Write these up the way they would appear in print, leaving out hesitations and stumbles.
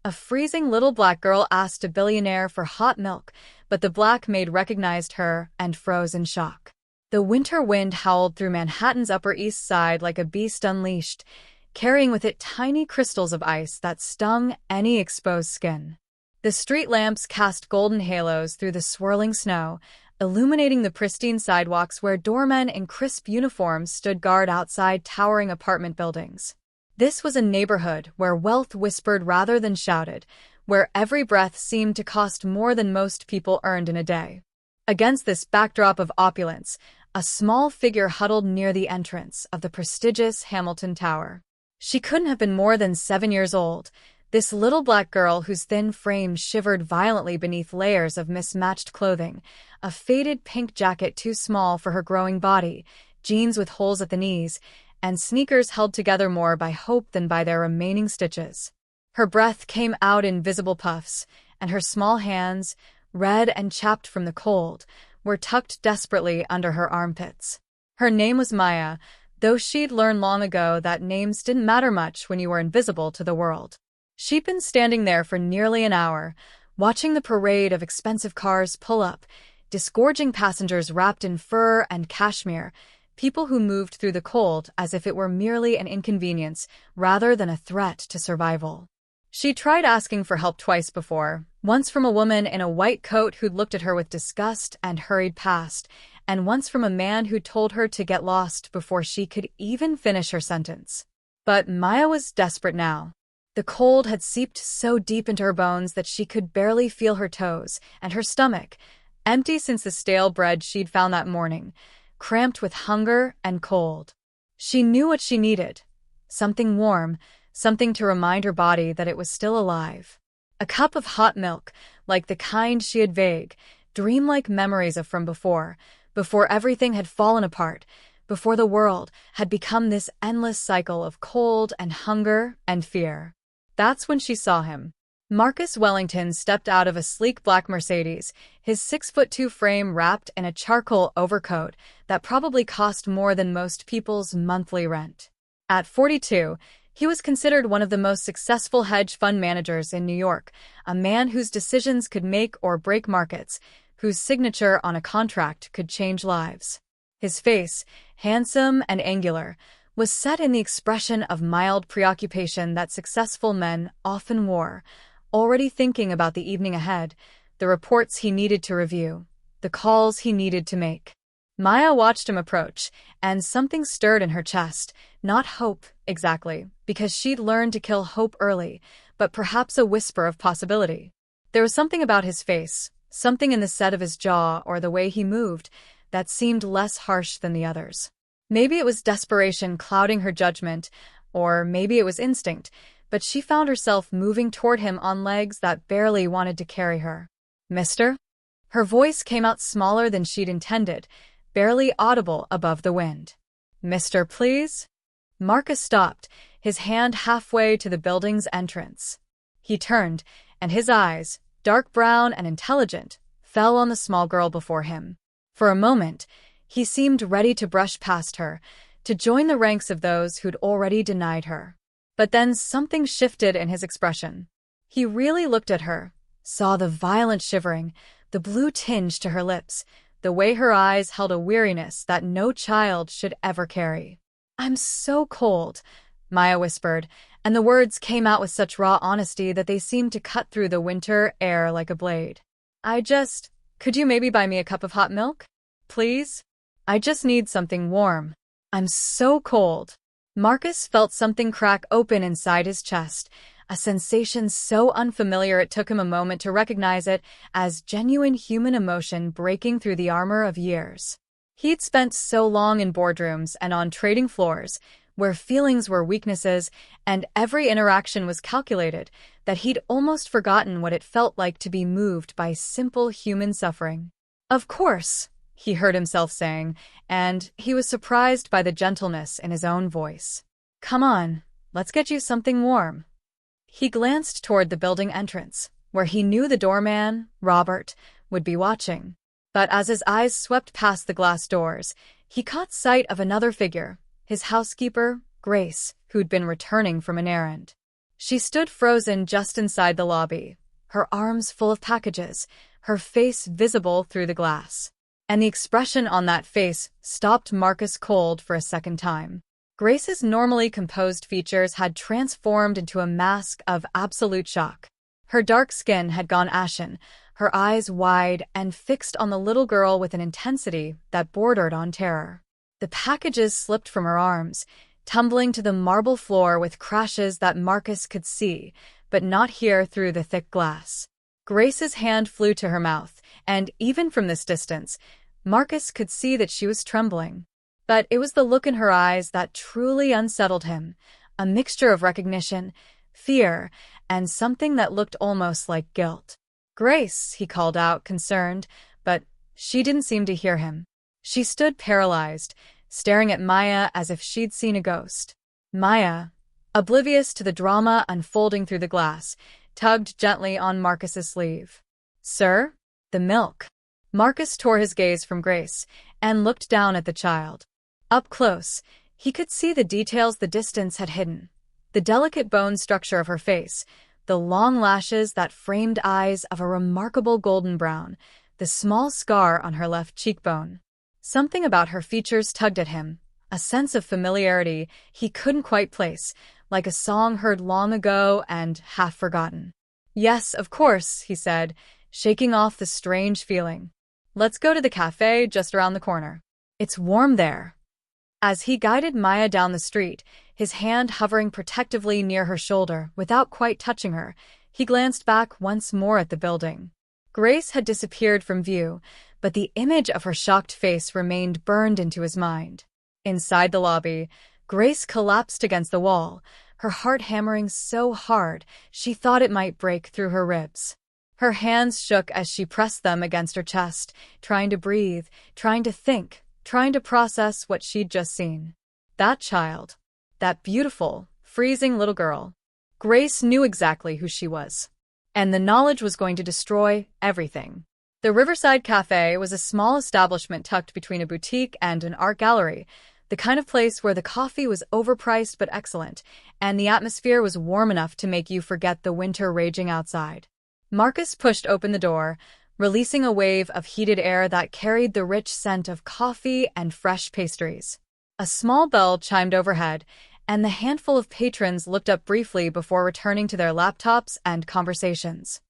A freezing little black girl asked a billionaire for hot milk, but the black maid recognized her and froze in shock. The winter wind howled through Manhattan's Upper East Side like a beast unleashed, carrying with it tiny crystals of ice that stung any exposed skin. The street lamps cast golden halos through the swirling snow, illuminating the pristine sidewalks where doormen in crisp uniforms stood guard outside towering apartment buildings. This was a neighborhood where wealth whispered rather than shouted, where every breath seemed to cost more than most people earned in a day. Against this backdrop of opulence, a small figure huddled near the entrance of the prestigious Hamilton Tower. She couldn't have been more than 7 years old, this little black girl whose thin frame shivered violently beneath layers of mismatched clothing, a faded pink jacket too small for her growing body, jeans with holes at the knees, and sneakers held together more by hope than by their remaining stitches. Her breath came out in visible puffs, and her small hands, red and chapped from the cold, were tucked desperately under her armpits. Her name was Maya, though she'd learned long ago that names didn't matter much when you were invisible to the world. She'd been standing there for nearly an hour, watching the parade of expensive cars pull up, disgorging passengers wrapped in fur and cashmere, people who moved through the cold as if it were merely an inconvenience rather than a threat to survival. She tried asking for help twice before, once from a woman in a white coat who'd looked at her with disgust and hurried past, and once from a man who told her to get lost before she could even finish her sentence. But Maya was desperate now. The cold had seeped so deep into her bones that she could barely feel her toes, and her stomach, empty since the stale bread she'd found that morning, cramped with hunger and cold. She knew what she needed. Something warm, something to remind her body that it was still alive. A cup of hot milk, like the kind she had vague, dreamlike memories of from before everything had fallen apart, before the world had become this endless cycle of cold and hunger and fear. That's when she saw him. Marcus Wellington stepped out of a sleek black Mercedes, his 6'2" frame wrapped in a charcoal overcoat that probably cost more than most people's monthly rent. At 42, he was considered one of the most successful hedge fund managers in New York, a man whose decisions could make or break markets, whose signature on a contract could change lives. His face, handsome and angular, was set in the expression of mild preoccupation that successful men often wore, already thinking about the evening ahead, the reports he needed to review, the calls he needed to make. Maya watched him approach, and something stirred in her chest, not hope, exactly, because she'd learned to kill hope early, but perhaps a whisper of possibility. There was something about his face, something in the set of his jaw or the way he moved, that seemed less harsh than the others. Maybe it was desperation clouding her judgment, or maybe it was instinct, but she found herself moving toward him on legs that barely wanted to carry her. "Mister?" Her voice came out smaller than she'd intended, barely audible above the wind. "Mister, please?" Marcus stopped, his hand halfway to the building's entrance. He turned, and his eyes, dark brown and intelligent, fell on the small girl before him. For a moment, he seemed ready to brush past her, to join the ranks of those who'd already denied her. But then something shifted in his expression. He really looked at her, saw the violent shivering, the blue tinge to her lips, the way her eyes held a weariness that no child should ever carry. "I'm so cold," Maya whispered, and the words came out with such raw honesty that they seemed to cut through the winter air like a blade. Could you maybe buy me a cup of hot milk? Please? I just need something warm. I'm so cold." Marcus felt something crack open inside his chest, a sensation so unfamiliar it took him a moment to recognize it as genuine human emotion breaking through the armor of years. He'd spent so long in boardrooms and on trading floors, where feelings were weaknesses and every interaction was calculated, that he'd almost forgotten what it felt like to be moved by simple human suffering. "Of course," he heard himself saying, and he was surprised by the gentleness in his own voice. "Come on, let's get you something warm." He glanced toward the building entrance, where he knew the doorman, Robert, would be watching. But as his eyes swept past the glass doors, he caught sight of another figure, his housekeeper, Grace, who'd been returning from an errand. She stood frozen just inside the lobby, her arms full of packages, her face visible through the glass. And the expression on that face stopped Marcus cold for a second time. Grace's normally composed features had transformed into a mask of absolute shock. Her dark skin had gone ashen, her eyes wide and fixed on the little girl with an intensity that bordered on terror. The packages slipped from her arms, tumbling to the marble floor with crashes that Marcus could see, but not hear through the thick glass. Grace's hand flew to her mouth, and even from this distance, Marcus could see that she was trembling. But it was the look in her eyes that truly unsettled him, a mixture of recognition, fear, and something that looked almost like guilt. "Grace," he called out, concerned, but she didn't seem to hear him. She stood paralyzed, staring at Maya as if she'd seen a ghost. Maya, oblivious to the drama unfolding through the glass, tugged gently on Marcus's sleeve. "Sir?" "The milk." Marcus tore his gaze from Grace and looked down at the child. Up close, he could see the details the distance had hidden. The delicate bone structure of her face, the long lashes that framed eyes of a remarkable golden brown, the small scar on her left cheekbone. Something about her features tugged at him, a sense of familiarity he couldn't quite place, like a song heard long ago and half forgotten. "Yes, of course," he said, shaking off the strange feeling. "Let's go to the cafe just around the corner. It's warm there." As he guided Maya down the street, his hand hovering protectively near her shoulder without quite touching her, he glanced back once more at the building. Grace had disappeared from view, but the image of her shocked face remained burned into his mind. Inside the lobby, Grace collapsed against the wall, her heart hammering so hard she thought it might break through her ribs. Her hands shook as she pressed them against her chest, trying to breathe, trying to think, trying to process what she'd just seen. That child. That beautiful, freezing little girl. Grace knew exactly who she was. And the knowledge was going to destroy everything. The Riverside Cafe was a small establishment tucked between a boutique and an art gallery, the kind of place where the coffee was overpriced but excellent, and the atmosphere was warm enough to make you forget the winter raging outside. Marcus pushed open the door, releasing a wave of heated air that carried the rich scent of coffee and fresh pastries. A small bell chimed overhead, and the handful of patrons looked up briefly before returning to their laptops and conversations.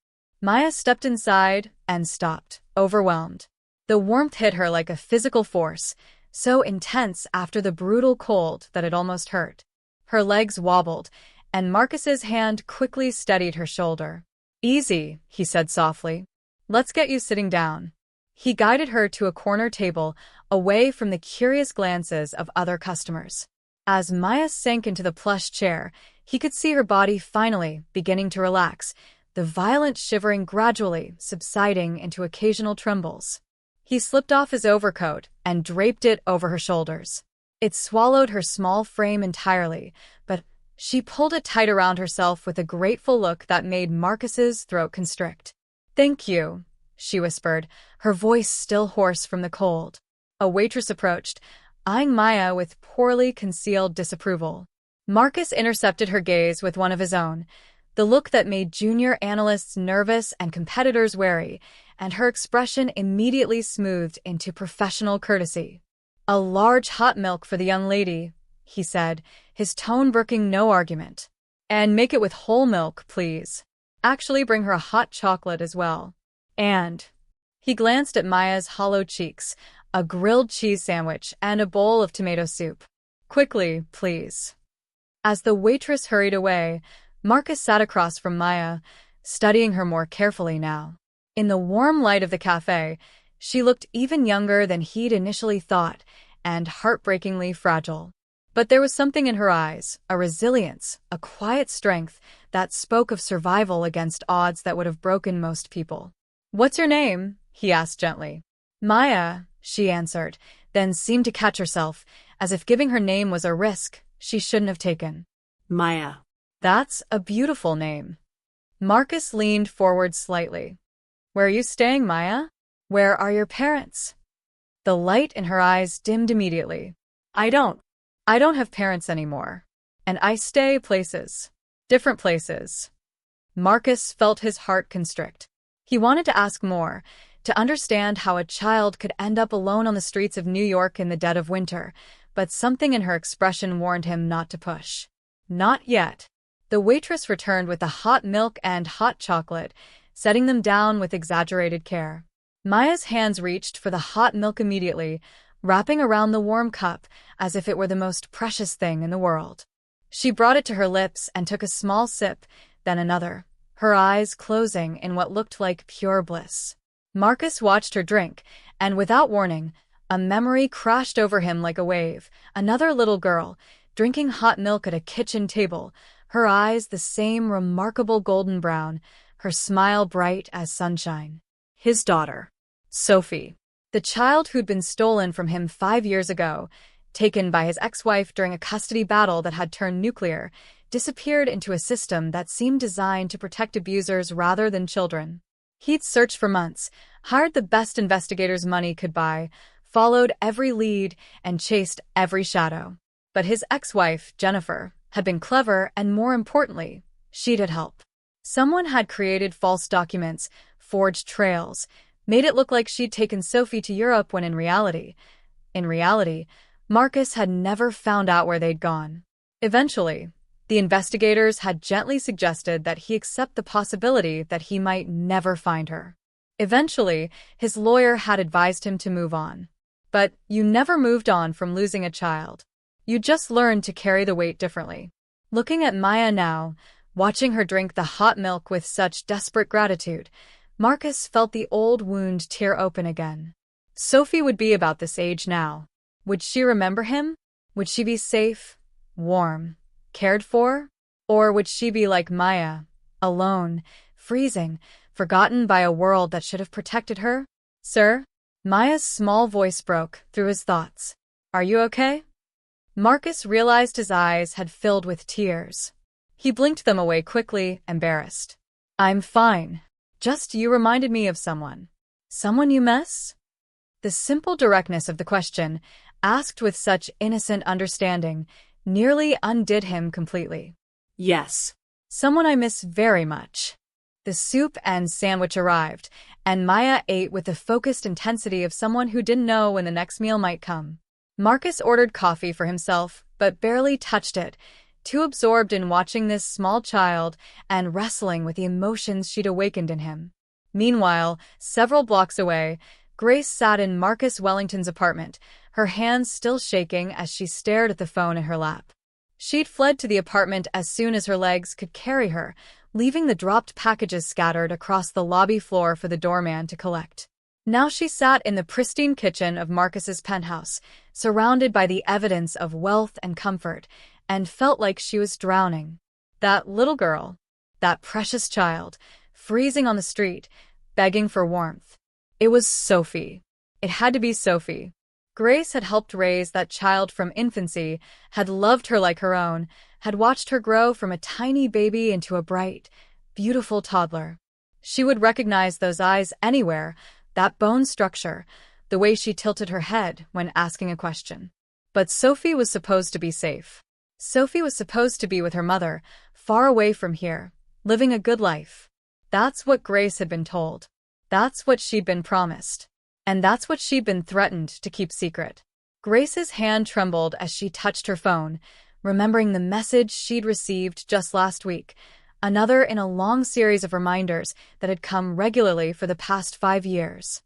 Maya stepped inside and stopped, overwhelmed. The warmth hit her like a physical force, so intense after the brutal cold that it almost hurt. Her legs wobbled, and Marcus's hand quickly steadied her shoulder. "Easy," he said softly. "Let's get you sitting down." He guided her to a corner table, away from the curious glances of other customers. As Maya sank into the plush chair, he could see her body finally beginning to relax, the violent shivering gradually subsiding into occasional trembles. He slipped off his overcoat and draped it over her shoulders. It swallowed her small frame entirely, but she pulled it tight around herself with a grateful look that made Marcus's throat constrict. "Thank you," she whispered, her voice still hoarse from the cold. A waitress approached, eyeing Maya with poorly concealed disapproval. Marcus intercepted her gaze with one of his own, the look that made junior analysts nervous and competitors wary, and her expression immediately smoothed into professional courtesy. "A large hot milk for the young lady," he said, his tone brooking no argument. "And make it with whole milk, please. Actually bring her a hot chocolate as well. And..." He glanced at Maya's hollow cheeks, a grilled cheese sandwich, and a bowl of tomato soup. "Quickly, please." As the waitress hurried away, Marcus sat across from Maya, studying her more carefully now. In the warm light of the cafe, she looked even younger than he'd initially thought, and heartbreakingly fragile. But there was something in her eyes, a resilience, a quiet strength that spoke of survival against odds that would have broken most people. "What's your name?" he asked gently. "Maya," she answered, then seemed to catch herself, as if giving her name was a risk she shouldn't have taken. "Maya." "That's a beautiful name." Marcus leaned forward slightly. "Where are you staying, Maya? Where are your parents?" The light in her eyes dimmed immediately. I don't have parents anymore. And I stay places." Different places. Marcus felt his heart constrict. He wanted to ask more, to understand how a child could end up alone on the streets of New York in the dead of winter, but something in her expression warned him not to push. Not yet. The waitress returned with the hot milk and hot chocolate, setting them down with exaggerated care. Maya's hands reached for the hot milk immediately, wrapping around the warm cup as if it were the most precious thing in the world. She brought it to her lips and took a small sip, then another, her eyes closing in what looked like pure bliss. Marcus watched her drink, and without warning, a memory crashed over him like a wave. Another little girl, drinking hot milk at a kitchen table, her eyes the same remarkable golden brown, her smile bright as sunshine. His daughter, Sophie, the child who'd been stolen from him 5 years ago, taken by his ex-wife during a custody battle that had turned nuclear, disappeared into a system that seemed designed to protect abusers rather than children. He'd searched for months, hired the best investigators money could buy, followed every lead, and chased every shadow. But his ex-wife, Jennifer, had been clever and, more importantly, she'd had help. Someone had created false documents, forged trails, made it look like she'd taken Sophie to Europe when in reality, Marcus had never found out where they'd gone. Eventually, the investigators had gently suggested that he accept the possibility that he might never find her. Eventually, his lawyer had advised him to move on. But you never moved on from losing a child. You just learned to carry the weight differently. Looking at Maya now, watching her drink the hot milk with such desperate gratitude, Marcus felt the old wound tear open again. Sophie would be about this age now. Would she remember him? Would she be safe, warm, cared for? Or would she be like Maya, alone, freezing, forgotten by a world that should have protected her? Sir? Maya's small voice broke through his thoughts. Are you okay? Marcus realized his eyes had filled with tears. He blinked them away quickly, embarrassed. I'm fine. Just you reminded me of someone. Someone you miss? The simple directness of the question, asked with such innocent understanding, nearly undid him completely. Yes. Someone I miss very much. The soup and sandwich arrived, and Maya ate with the focused intensity of someone who didn't know when the next meal might come. Marcus ordered coffee for himself, but barely touched it, too absorbed in watching this small child and wrestling with the emotions she'd awakened in him. Meanwhile, several blocks away, Grace sat in Marcus Wellington's apartment, her hands still shaking as she stared at the phone in her lap. She'd fled to the apartment as soon as her legs could carry her, leaving the dropped packages scattered across the lobby floor for the doorman to collect. Now she sat in the pristine kitchen of Marcus's penthouse, surrounded by the evidence of wealth and comfort, and felt like she was drowning. That little girl, that precious child, freezing on the street, begging for warmth. It was Sophie. It had to be Sophie. Grace had helped raise that child from infancy, had loved her like her own, had watched her grow from a tiny baby into a bright, beautiful toddler. She would recognize those eyes anywhere, that bone structure, the way she tilted her head when asking a question. But Sophie was supposed to be safe. Sophie was supposed to be with her mother, far away from here, living a good life. That's what Grace had been told. That's what she'd been promised. And that's what she'd been threatened to keep secret. Grace's hand trembled as she touched her phone, remembering the message she'd received just last week, another in a long series of reminders that had come regularly for the past 5 years.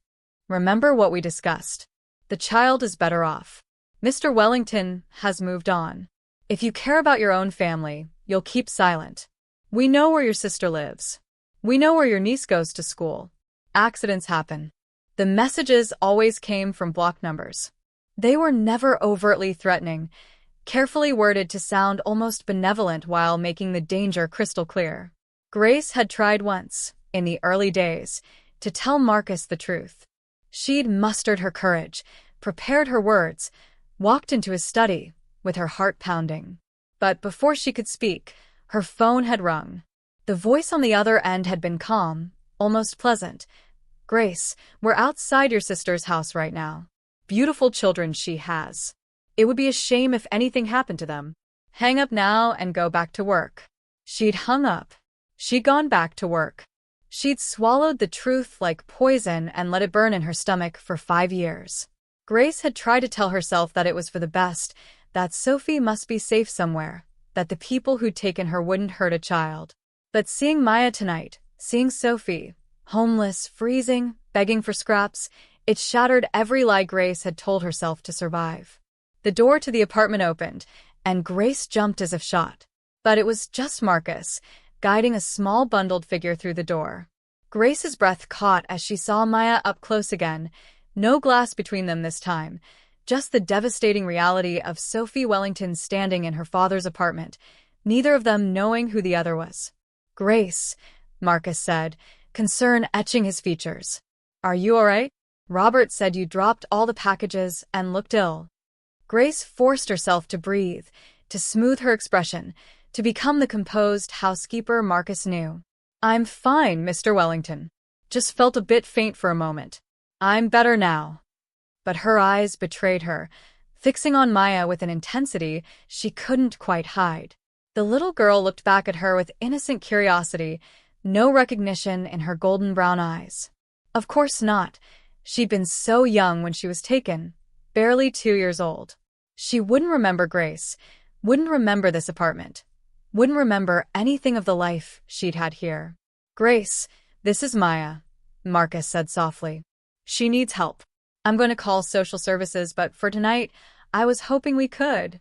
Remember what we discussed. The child is better off. Mr. Wellington has moved on. If you care about your own family, you'll keep silent. We know where your sister lives. We know where your niece goes to school. Accidents happen. The messages always came from block numbers. They were never overtly threatening, carefully worded to sound almost benevolent while making the danger crystal clear. Grace had tried once, in the early days, to tell Marcus the truth. She'd mustered her courage, prepared her words, walked into his study, with her heart pounding. But before she could speak, her phone had rung. The voice on the other end had been calm, almost pleasant. Grace, we're outside your sister's house right now. Beautiful children she has. It would be a shame if anything happened to them. Hang up now and go back to work. She'd hung up. She'd gone back to work. She'd swallowed the truth like poison and let it burn in her stomach for 5 years. Grace had tried to tell herself that it was for the best, that Sophie must be safe somewhere, that the people who'd taken her wouldn't hurt a child. But seeing Maya tonight, seeing Sophie, homeless, freezing, begging for scraps, it shattered every lie Grace had told herself to survive. The door to the apartment opened, and Grace jumped as if shot. But it was just Marcus, guiding a small bundled figure through the door. Grace's breath caught as she saw Maya up close again, no glass between them this time, just the devastating reality of Sophie Wellington standing in her father's apartment, neither of them knowing who the other was. "Grace," Marcus said, concern etching his features. "Are you all right? Robert said you dropped all the packages and looked ill." Grace forced herself to breathe, to smooth her expression, to become the composed housekeeper Marcus knew. "I'm fine, Mr. Wellington. Just felt a bit faint for a moment. I'm better now." But her eyes betrayed her, fixing on Maya with an intensity she couldn't quite hide. The little girl looked back at her with innocent curiosity, no recognition in her golden brown eyes. Of course not. She'd been so young when she was taken, barely 2 years old. She wouldn't remember Grace, wouldn't remember this apartment, wouldn't remember anything of the life she'd had here. "Grace, this is Maya," Marcus said softly. "She needs help. I'm going to call social services, but for tonight, I was hoping we could."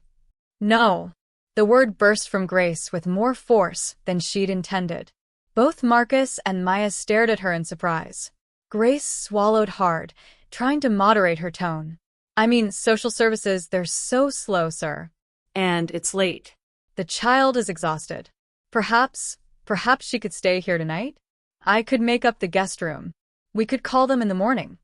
"No." The word burst from Grace with more force than she'd intended. Both Marcus and Maya stared at her in surprise. Grace swallowed hard, trying to moderate her tone. "I mean, social services, they're so slow, sir. And it's late. The child is exhausted. Perhaps she could stay here tonight? I could make up the guest room. We could call them in the morning."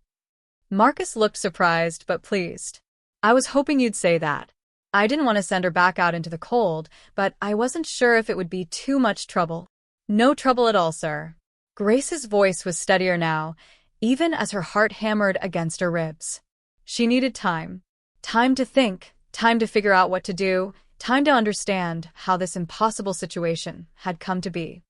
Marcus looked surprised but pleased. "I was hoping you'd say that. I didn't want to send her back out into the cold, but I wasn't sure if it would be too much trouble." "No trouble at all, sir." Grace's voice was steadier now, even as her heart hammered against her ribs. She needed time. Time to think, time to figure out what to do, time to understand how this impossible situation had come to be.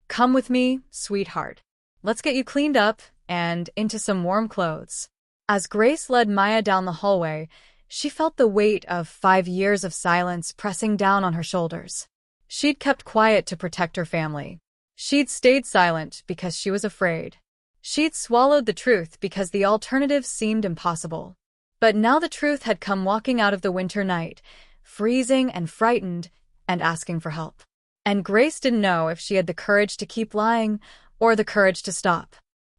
"Come with me, sweetheart. Let's get you cleaned up and into some warm clothes." As Grace led Maya down the hallway, she felt the weight of 5 years of silence pressing down on her shoulders. She'd kept quiet to protect her family. She'd stayed silent because she was afraid. She'd swallowed the truth because the alternative seemed impossible. But now the truth had come walking out of the winter night, freezing and frightened, and asking for help. And Grace didn't know if she had the courage to keep lying or the courage to stop.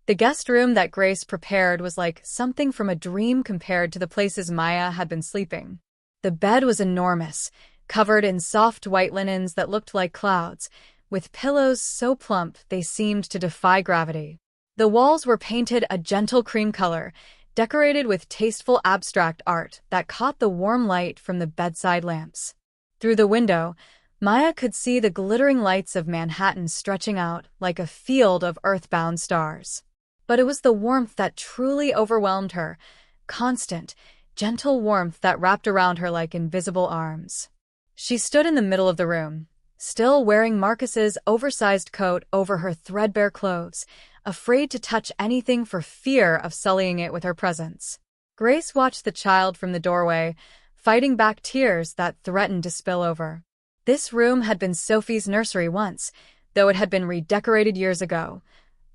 The guest room that Grace prepared was like something from a dream compared to the places Maya had been sleeping. The bed was enormous, covered in soft white linens that looked like clouds, with pillows so plump they seemed to defy gravity. The walls were painted a gentle cream color, decorated with tasteful abstract art that caught the warm light from the bedside lamps. Through the window, Maya could see the glittering lights of Manhattan stretching out like a field of earthbound stars. But it was the warmth that truly overwhelmed her, constant, gentle warmth that wrapped around her like invisible arms. She stood in the middle of the room, still wearing Marcus's oversized coat over her threadbare clothes, afraid to touch anything for fear of sullying it with her presence. Grace watched the child from the doorway, fighting back tears that threatened to spill over. This room had been Sophie's nursery once, though it had been redecorated years ago,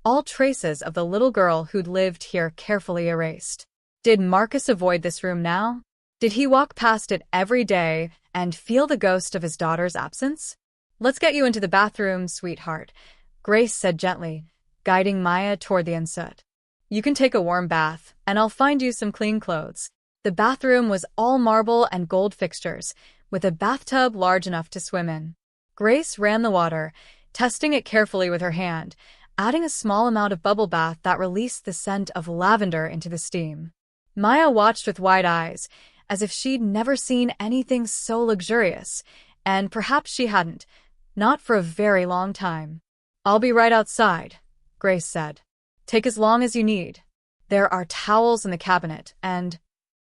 all traces of the little girl who'd lived here carefully erased. Did Marcus avoid this room now? Did he walk past it every day and feel the ghost of his daughter's absence? "Let's get you into the bathroom, sweetheart," Grace said gently, guiding Maya toward the ensuite. "You can take a warm bath, and I'll find you some clean clothes." The bathroom was all marble and gold fixtures, with a bathtub large enough to swim in. Grace ran the water, testing it carefully with her hand, adding a small amount of bubble bath that released the scent of lavender into the steam. Maya watched with wide eyes, as if she'd never seen anything so luxurious, and perhaps she hadn't, not for a very long time. "I'll be right outside," Grace said. "Take as long as you need. There are towels in the cabinet, and—"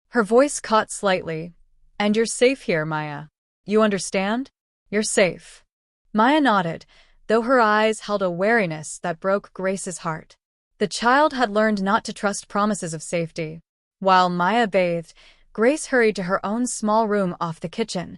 Her voice caught slightly. "And you're safe here, Maya. You understand? You're safe." Maya nodded, though her eyes held a wariness that broke Grace's heart. The child had learned not to trust promises of safety. While Maya bathed, Grace hurried to her own small room off the kitchen,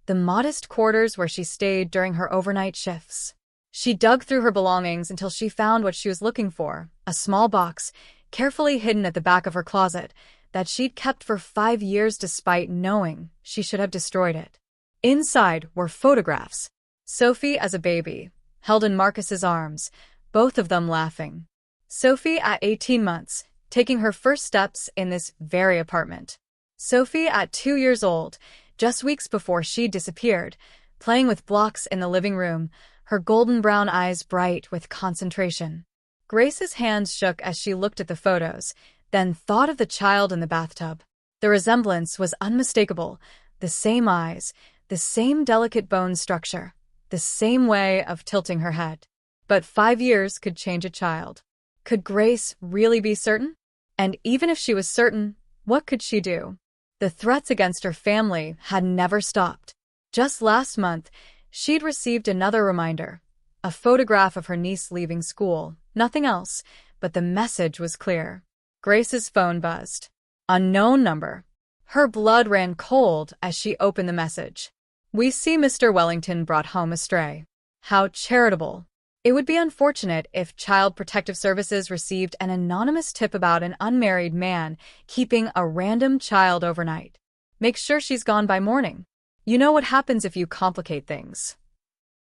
the modest quarters where she stayed during her overnight shifts. She dug through her belongings until she found what she was looking for, a small box, carefully hidden at the back of her closet, that she'd kept for 5 years despite knowing she should have destroyed it. Inside were photographs. Sophie as a baby, held in Marcus's arms, both of them laughing. Sophie at 18 months, taking her first steps in this very apartment. Sophie at 2 years old, just weeks before she disappeared, playing with blocks in the living room, her golden brown eyes bright with concentration. Grace's hands shook as she looked at the photos, then thought of the child in the bathtub. The resemblance was unmistakable, the same eyes, the same delicate bone structure, the same way of tilting her head. But 5 years could change a child. Could Grace really be certain? And even if she was certain, what could she do? The threats against her family had never stopped. Just last month, she'd received another reminder, a photograph of her niece leaving school, nothing else, but the message was clear. Grace's phone buzzed. Unknown number. Her blood ran cold as she opened the message. We see Mr. Wellington brought home astray. How charitable. It would be unfortunate if Child Protective Services received an anonymous tip about an unmarried man keeping a random child overnight. Make sure she's gone by morning. You know what happens if you complicate things.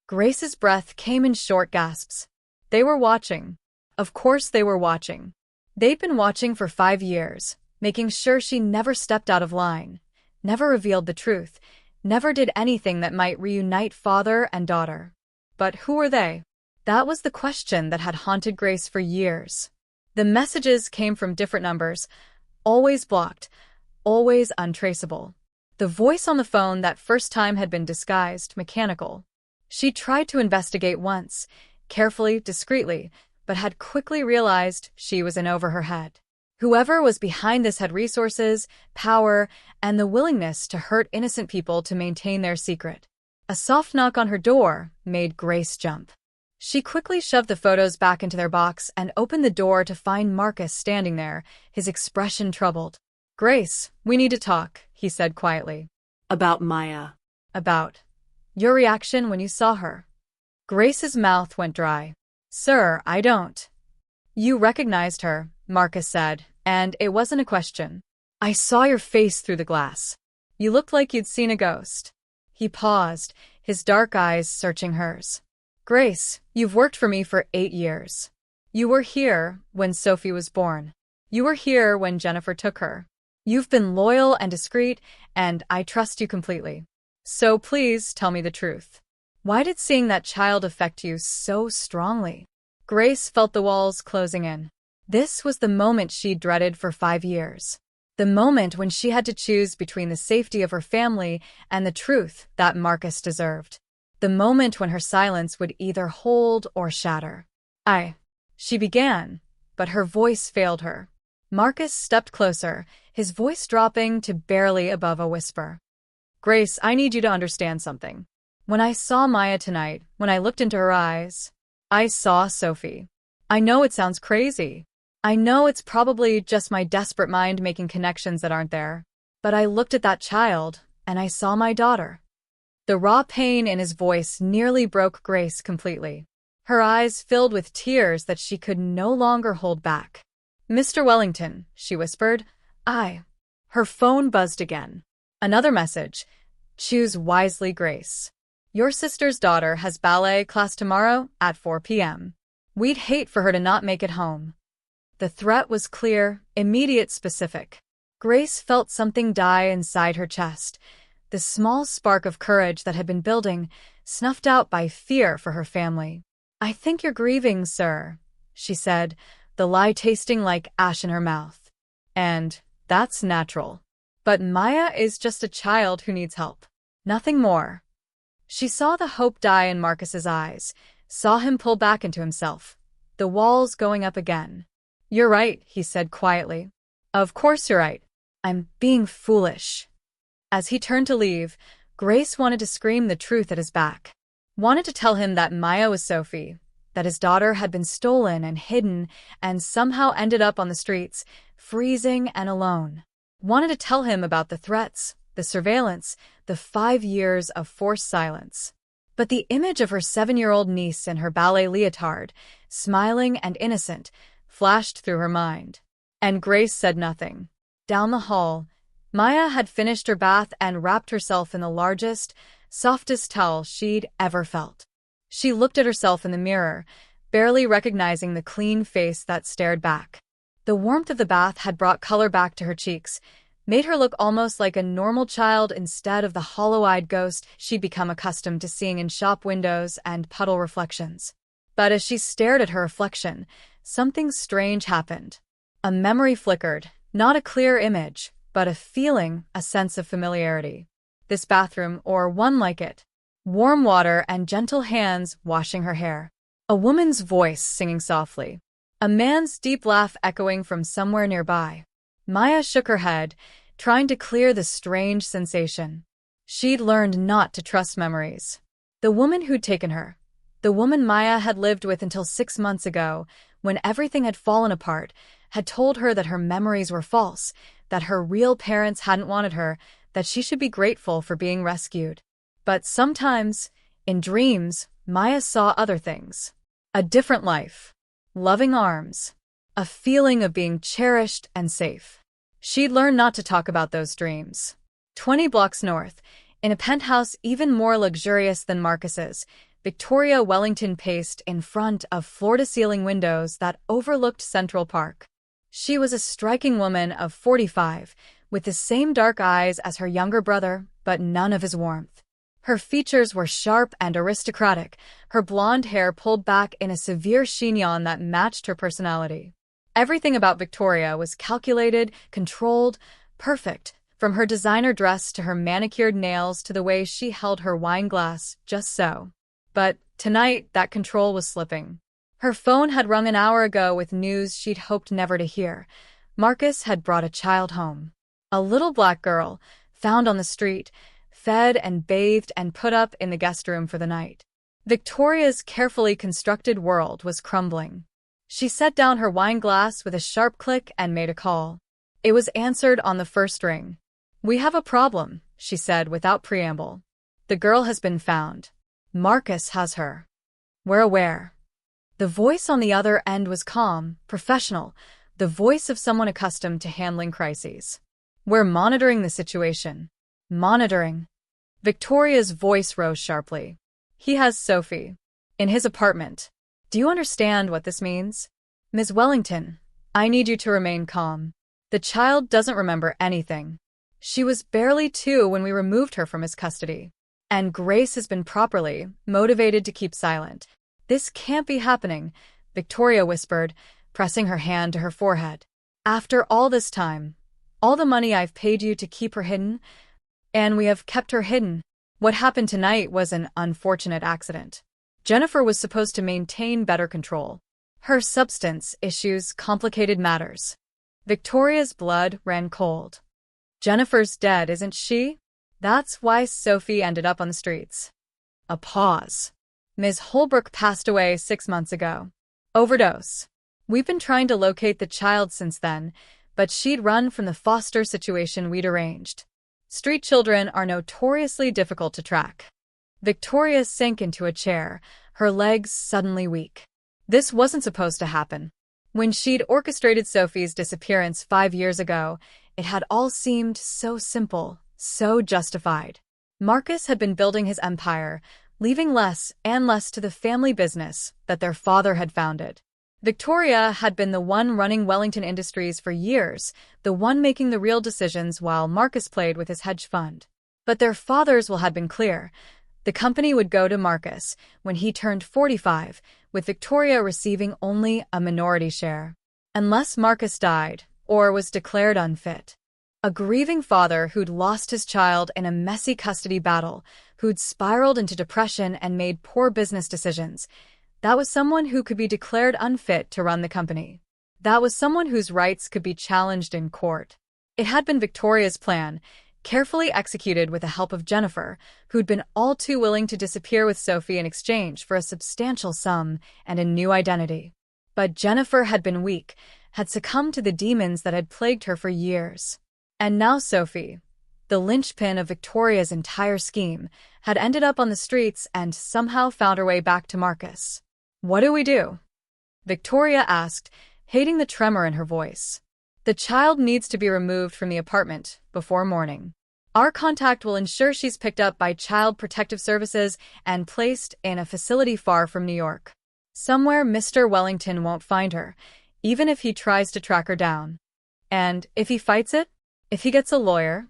Grace's breath came in short gasps. They were watching. Of course they were watching. They'd been watching for 5 years, making sure she never stepped out of line, never revealed the truth, never did anything that might reunite father and daughter. But who were they? That was the question that had haunted Grace for years. The messages came from different numbers, always blocked, always untraceable. The voice on the phone that first time had been disguised, mechanical. She tried to investigate once, carefully, discreetly, but had quickly realized she was in over her head. Whoever was behind this had resources, power, and the willingness to hurt innocent people to maintain their secret. A soft knock on her door made Grace jump. She quickly shoved the photos back into their box and opened the door to find Marcus standing there, his expression troubled. Grace, we need to talk, he said quietly. About Maya. About your reaction when you saw her. Grace's mouth went dry. Sir, I don't. You recognized her, Marcus said, and it wasn't a question. I saw your face through the glass. You looked like you'd seen a ghost. He paused, his dark eyes searching hers. Grace, you've worked for me for 8 years. You were here when Sophie was born. You were here when Jennifer took her. You've been loyal and discreet, and I trust you completely. So please tell me the truth. Why did seeing that child affect you so strongly? Grace felt the walls closing in. This was the moment she'd dreaded for 5 years. The moment when she had to choose between the safety of her family and the truth that Marcus deserved. The moment when her silence would either hold or shatter. She began, but her voice failed her. Marcus stepped closer, his voice dropping to barely above a whisper. Grace, I need you to understand something. When I saw Maya tonight, when I looked into her eyes, I saw Sophie. I know it sounds crazy. I know it's probably just my desperate mind making connections that aren't there. But I looked at that child, and I saw my daughter. The raw pain in his voice nearly broke Grace completely. Her eyes filled with tears that she could no longer hold back. Mr. Wellington, she whispered. Her phone buzzed again. Another message. Choose wisely, Grace. Your sister's daughter has ballet class tomorrow at 4 p.m. We'd hate for her to not make it home. The threat was clear, immediate, specific. Grace felt something die inside her chest. The small spark of courage that had been building, snuffed out by fear for her family. I think you're grieving, sir, she said, the lie tasting like ash in her mouth. And that's natural. But Maya is just a child who needs help. Nothing more. She saw the hope die in Marcus's eyes, saw him pull back into himself, the walls going up again. You're right, he said quietly. Of course you're right. I'm being foolish. As he turned to leave, Grace wanted to scream the truth at his back. wanted to tell him that Maya was Sophie, that his daughter had been stolen and hidden and somehow ended up on the streets, freezing and alone. Wanted to tell him about the threats, the surveillance, the 5 years of forced silence. But the image of her 7-year-old niece in her ballet leotard, smiling and innocent, flashed through her mind. And Grace said nothing. Down the hall, Maya had finished her bath and wrapped herself in the largest, softest towel she'd ever felt. She looked at herself in the mirror, barely recognizing the clean face that stared back. The warmth of the bath had brought color back to her cheeks, made her look almost like a normal child instead of the hollow-eyed ghost she'd become accustomed to seeing in shop windows and puddle reflections. But as she stared at her reflection, something strange happened. A memory flickered, not a clear image, but a feeling, a sense of familiarity. This bathroom, or one like it. Warm water and gentle hands washing her hair. A woman's voice singing softly. A man's deep laugh echoing from somewhere nearby. Maya shook her head, trying to clear the strange sensation. She'd learned not to trust memories. The woman who'd taken her. The woman Maya had lived with until 6 months ago, when everything had fallen apart, had told her that her memories were false, that her real parents hadn't wanted her, that she should be grateful for being rescued. But sometimes, in dreams, Maya saw other things. A different life. Loving arms. A feeling of being cherished and safe. She'd learned not to talk about those dreams. 20 blocks north, in a penthouse even more luxurious than Marcus's, Victoria Wellington paced in front of floor-to-ceiling windows that overlooked Central Park. She was a striking woman of 45, with the same dark eyes as her younger brother, but none of his warmth. Her features were sharp and aristocratic, her blonde hair pulled back in a severe chignon that matched her personality. Everything about Victoria was calculated, controlled, perfect, from her designer dress to her manicured nails to the way she held her wine glass, just so. But tonight, that control was slipping. Her phone had rung an hour ago with news she'd hoped never to hear. Marcus had brought a child home. A little black girl, found on the street, fed and bathed and put up in the guest room for the night. Victoria's carefully constructed world was crumbling. She set down her wine glass with a sharp click and made a call. It was answered on the first ring. "We have a problem," she said without preamble. "The girl has been found. Marcus has her. We're aware." The voice on the other end was calm, professional, the voice of someone accustomed to handling crises. "We're monitoring the situation." Monitoring. Victoria's voice rose sharply. "He has Sophie. In his apartment. Do you understand what this means? Ms. Wellington, I need you to remain calm. The child doesn't remember anything. She was barely 2 when we removed her from his custody. And Grace has been properly motivated to keep silent. This can't be happening," Victoria whispered, pressing her hand to her forehead. "After all this time, all the money I've paid you to keep her hidden, and we have kept her hidden. What happened tonight was an unfortunate accident. Jennifer was supposed to maintain better control. Her substance issues complicated matters." Victoria's blood ran cold. "Jennifer's dead, isn't she? That's why Sophie ended up on the streets." A pause. "Ms. Holbrook passed away 6 months ago. Overdose. We've been trying to locate the child since then, but she'd run from the foster situation we'd arranged. Street children are notoriously difficult to track." Victoria sank into a chair, her legs suddenly weak. This wasn't supposed to happen. When she'd orchestrated Sophie's disappearance 5 years ago, it had all seemed so simple, so justified. Marcus had been building his empire, leaving less and less to the family business that their father had founded. Victoria had been the one running Wellington Industries for years, the one making the real decisions while Marcus played with his hedge fund. But their father's will had been clear. The company would go to Marcus when he turned 45, with Victoria receiving only a minority share. Unless Marcus died, or was declared unfit. A grieving father who'd lost his child in a messy custody battle, who'd spiraled into depression and made poor business decisions. That was someone who could be declared unfit to run the company. That was someone whose rights could be challenged in court. It had been Victoria's plan, carefully executed with the help of Jennifer, who'd been all too willing to disappear with Sophie in exchange for a substantial sum and a new identity. But Jennifer had been weak, had succumbed to the demons that had plagued her for years. And now Sophie, the linchpin of Victoria's entire scheme, had ended up on the streets and somehow found her way back to Marcus. "What do we do?" Victoria asked, hating the tremor in her voice. "The child needs to be removed from the apartment before morning. Our contact will ensure she's picked up by Child Protective Services and placed in a facility far from New York. Somewhere Mr. Wellington won't find her, even if he tries to track her down. And if he fights it, if he gets a lawyer,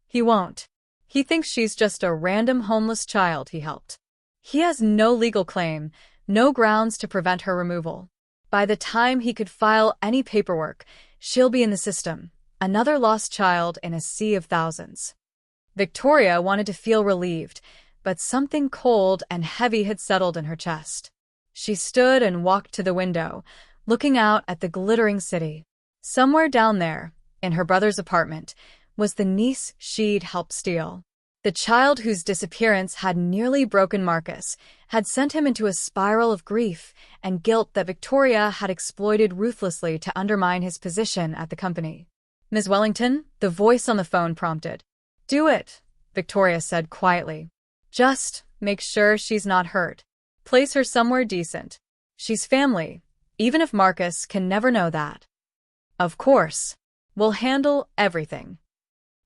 he won't. He thinks she's just a random homeless child he helped. He has no legal claim, no grounds to prevent her removal. By the time he could file any paperwork, she'll be in the system, another lost child in a sea of thousands." Victoria wanted to feel relieved, but something cold and heavy had settled in her chest. She stood and walked to the window, looking out at the glittering city. Somewhere down there, in her brother's apartment, was the niece she'd helped steal. The child whose disappearance had nearly broken Marcus, had sent him into a spiral of grief and guilt that Victoria had exploited ruthlessly to undermine his position at the company. "Ms. Wellington," the voice on the phone prompted. "Do it," Victoria said quietly. "Just make sure she's not hurt. Place her somewhere decent. She's family, even if Marcus can never know that." "Of course. We'll handle everything."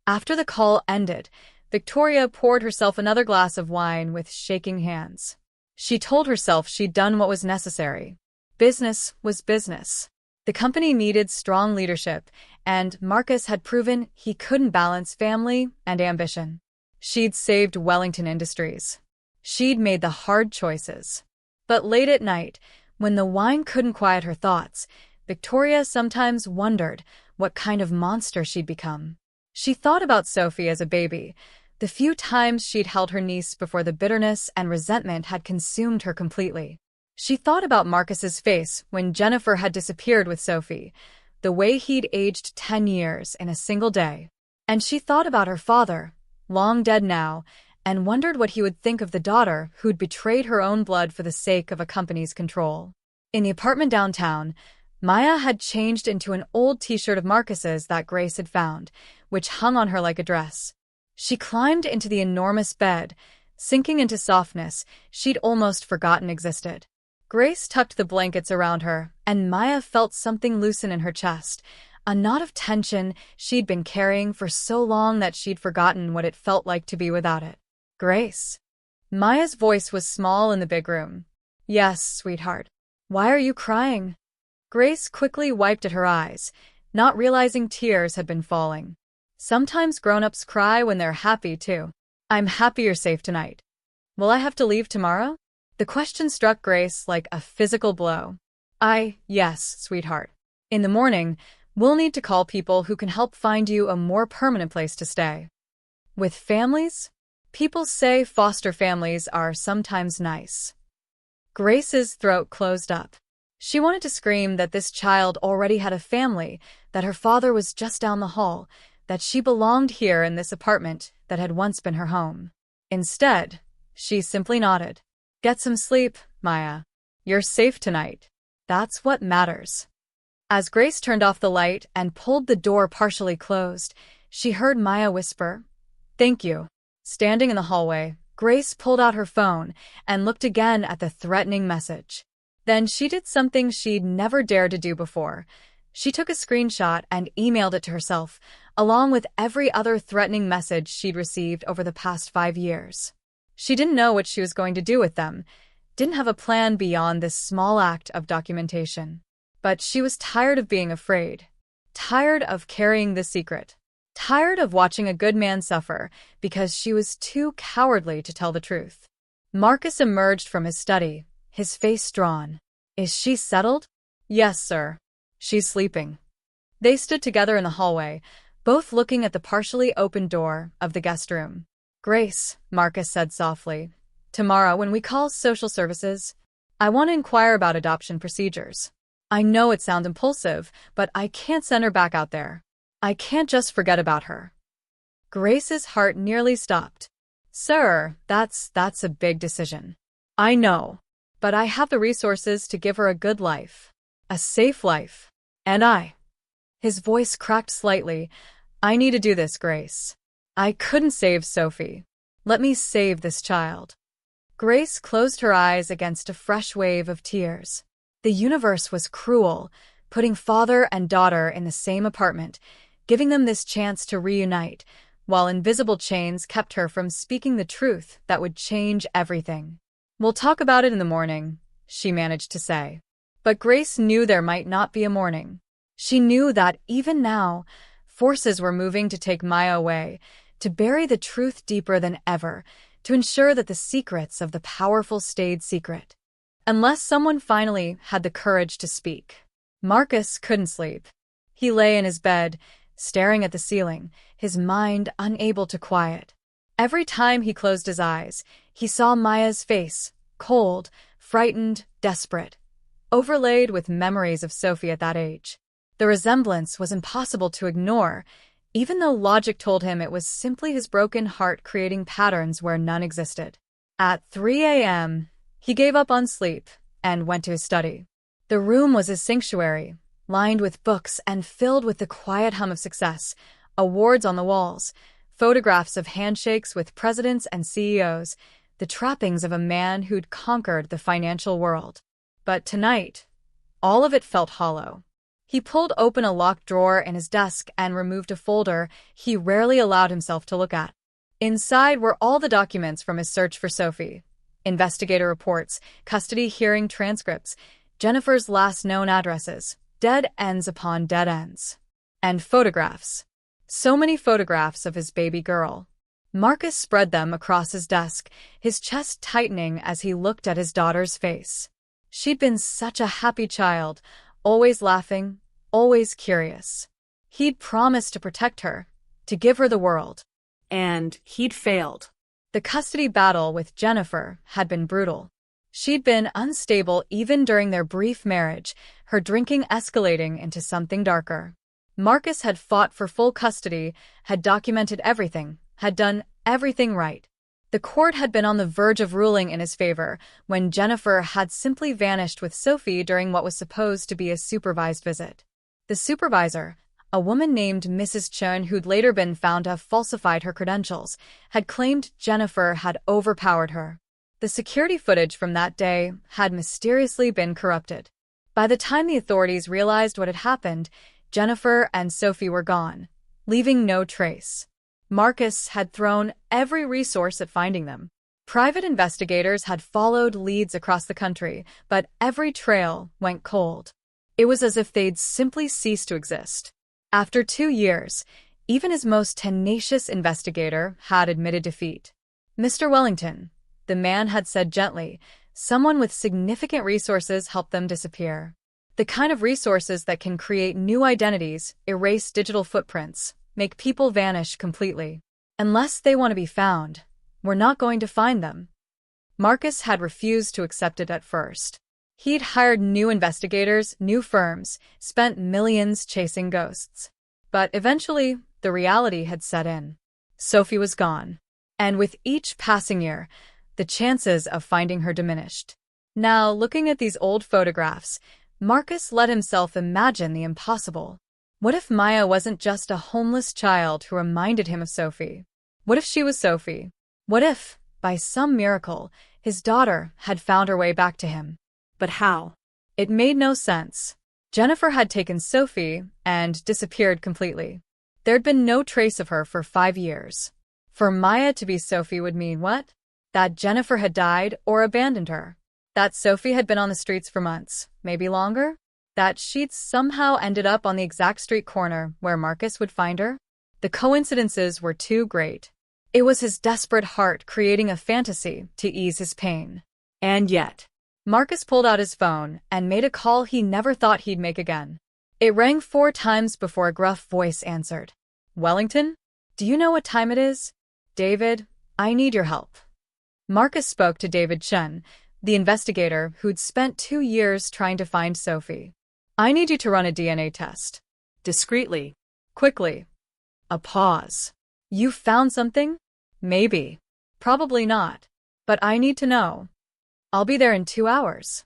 After the call ended, Victoria poured herself another glass of wine with shaking hands. She told herself she'd done what was necessary. Business was business. The company needed strong leadership, and Marcus had proven he couldn't balance family and ambition. She'd saved Wellington Industries. She'd made the hard choices. But late at night, when the wine couldn't quiet her thoughts, Victoria sometimes wondered what kind of monster she'd become. She thought about Sophie as a baby, the few times she'd held her niece before the bitterness and resentment had consumed her completely. She thought about Marcus's face when Jennifer had disappeared with Sophie, the way he'd aged 10 years in a single day. And she thought about her father, long dead now, and wondered what he would think of the daughter who'd betrayed her own blood for the sake of a company's control. In the apartment downtown, Maya had changed into an old t-shirt of Marcus's that Grace had found, which hung on her like a dress. She climbed into the enormous bed, sinking into softness she'd almost forgotten existed. Grace tucked the blankets around her, and Maya felt something loosen in her chest, a knot of tension she'd been carrying for so long that she'd forgotten what it felt like to be without it. "Grace." Maya's voice was small in the big room. "Yes, sweetheart. Why are you crying?" Grace quickly wiped at her eyes, not realizing tears had been falling. Sometimes grown-ups cry when they're happy, too. "I'm happy you're safe tonight. Will I have to leave tomorrow?" The question struck Grace like a physical blow. Yes, sweetheart. In the morning, we'll need to call people who can help find you a more permanent place to stay." With families? People say foster families are sometimes nice. Grace's throat closed up. She wanted to scream that this child already had a family, that her father was just down the hall, that she belonged here in this apartment that had once been her home. Instead, she simply nodded. "Get some sleep, Maya. You're safe tonight. That's what matters." As Grace turned off the light and pulled the door partially closed, she heard Maya whisper, "Thank you." Standing in the hallway, Grace pulled out her phone and looked again at the threatening message. Then she did something she'd never dared to do before. She took a screenshot and emailed it to herself, along with every other threatening message she'd received over the past 5 years. She didn't know what she was going to do with them, didn't have a plan beyond this small act of documentation. But she was tired of being afraid, tired of carrying the secret, tired of watching a good man suffer because she was too cowardly to tell the truth. Marcus emerged from his study, his face drawn. "Is she settled?" "Yes, sir. She's sleeping." They stood together in the hallway, both looking at the partially open door of the guest room. "Grace," Marcus said softly, "tomorrow when we call social services, I want to inquire about adoption procedures. I know it sounds impulsive, but I can't send her back out there. I can't just forget about her." Grace's heart nearly stopped. Sir, that's a big decision. I know. But I have the resources to give her a good life. A safe life. And His voice cracked slightly. I need to do this, Grace. I couldn't save Sophie. Let me save this child. Grace closed her eyes against a fresh wave of tears. The universe was cruel, putting father and daughter in the same apartment, giving them this chance to reunite, while invisible chains kept her from speaking the truth that would change everything. We'll talk about it in the morning, she managed to say. But Grace knew there might not be a morning. She knew that even now, forces were moving to take Maya away, to bury the truth deeper than ever, to ensure that the secrets of the powerful stayed secret. Unless someone finally had the courage to speak. Marcus couldn't sleep. He lay in his bed, staring at the ceiling, his mind unable to quiet. Every time he closed his eyes, he saw Maya's face, cold, frightened, desperate, overlaid with memories of Sophie at that age. The resemblance was impossible to ignore, even though logic told him it was simply his broken heart creating patterns where none existed. At 3 a.m., he gave up on sleep and went to his study. The room was his sanctuary, lined with books and filled with the quiet hum of success, awards on the walls, photographs of handshakes with presidents and CEOs, the trappings of a man who'd conquered the financial world. But tonight, all of it felt hollow. He pulled open a locked drawer in his desk and removed a folder he rarely allowed himself to look at. Inside were all the documents from his search for Sophie. Investigator reports, custody hearing transcripts, Jennifer's last known addresses, dead ends upon dead ends. And photographs. So many photographs of his baby girl. Marcus spread them across his desk, his chest tightening as he looked at his daughter's face. She'd been such a happy child, always laughing, always curious. He'd promised to protect her, to give her the world. And he'd failed. The custody battle with Jennifer had been brutal. She'd been unstable even during their brief marriage, her drinking escalating into something darker. Marcus had fought for full custody, had documented everything, had done everything right. The court had been on the verge of ruling in his favor when Jennifer had simply vanished with Sophie during what was supposed to be a supervised visit. The supervisor, a woman named Mrs. Chun who'd later been found to have falsified her credentials, had claimed Jennifer had overpowered her. The security footage from that day had mysteriously been corrupted. By the time the authorities realized what had happened, Jennifer and Sophie were gone, leaving no trace. Marcus had thrown every resource at finding them. Private investigators had followed leads across the country, but every trail went cold. It was as if they'd simply ceased to exist. After 2 years, even his most tenacious investigator had admitted defeat. Mr. Wellington, the man had said gently, someone with significant resources helped them disappear. The kind of resources that can create new identities, erase digital footprints, make people vanish completely. Unless they want to be found, we're not going to find them. Marcus had refused to accept it at first. He'd hired new investigators, new firms, spent millions chasing ghosts. But eventually, the reality had set in. Sophie was gone. And with each passing year, the chances of finding her diminished. Now, looking at these old photographs, Marcus let himself imagine the impossible. What if Maya wasn't just a homeless child who reminded him of Sophie? What if she was Sophie? What if, by some miracle, his daughter had found her way back to him? But how? It made no sense. Jennifer had taken Sophie and disappeared completely. There'd been no trace of her for 5 years. For Maya to be Sophie would mean what? That Jennifer had died or abandoned her. That Sophie had been on the streets for months, maybe longer? That she'd somehow ended up on the exact street corner where Marcus would find her? The coincidences were too great. It was his desperate heart creating a fantasy to ease his pain. And yet, Marcus pulled out his phone and made a call he never thought he'd make again. It rang 4 times before a gruff voice answered. Wellington? Do you know what time it is? David, I need your help. Marcus spoke to David Chun, the investigator who'd spent 2 years trying to find Sophie. I need you to run a DNA test. Discreetly. Quickly. A pause. You found something? Maybe. Probably not. But I need to know. I'll be there in 2 hours.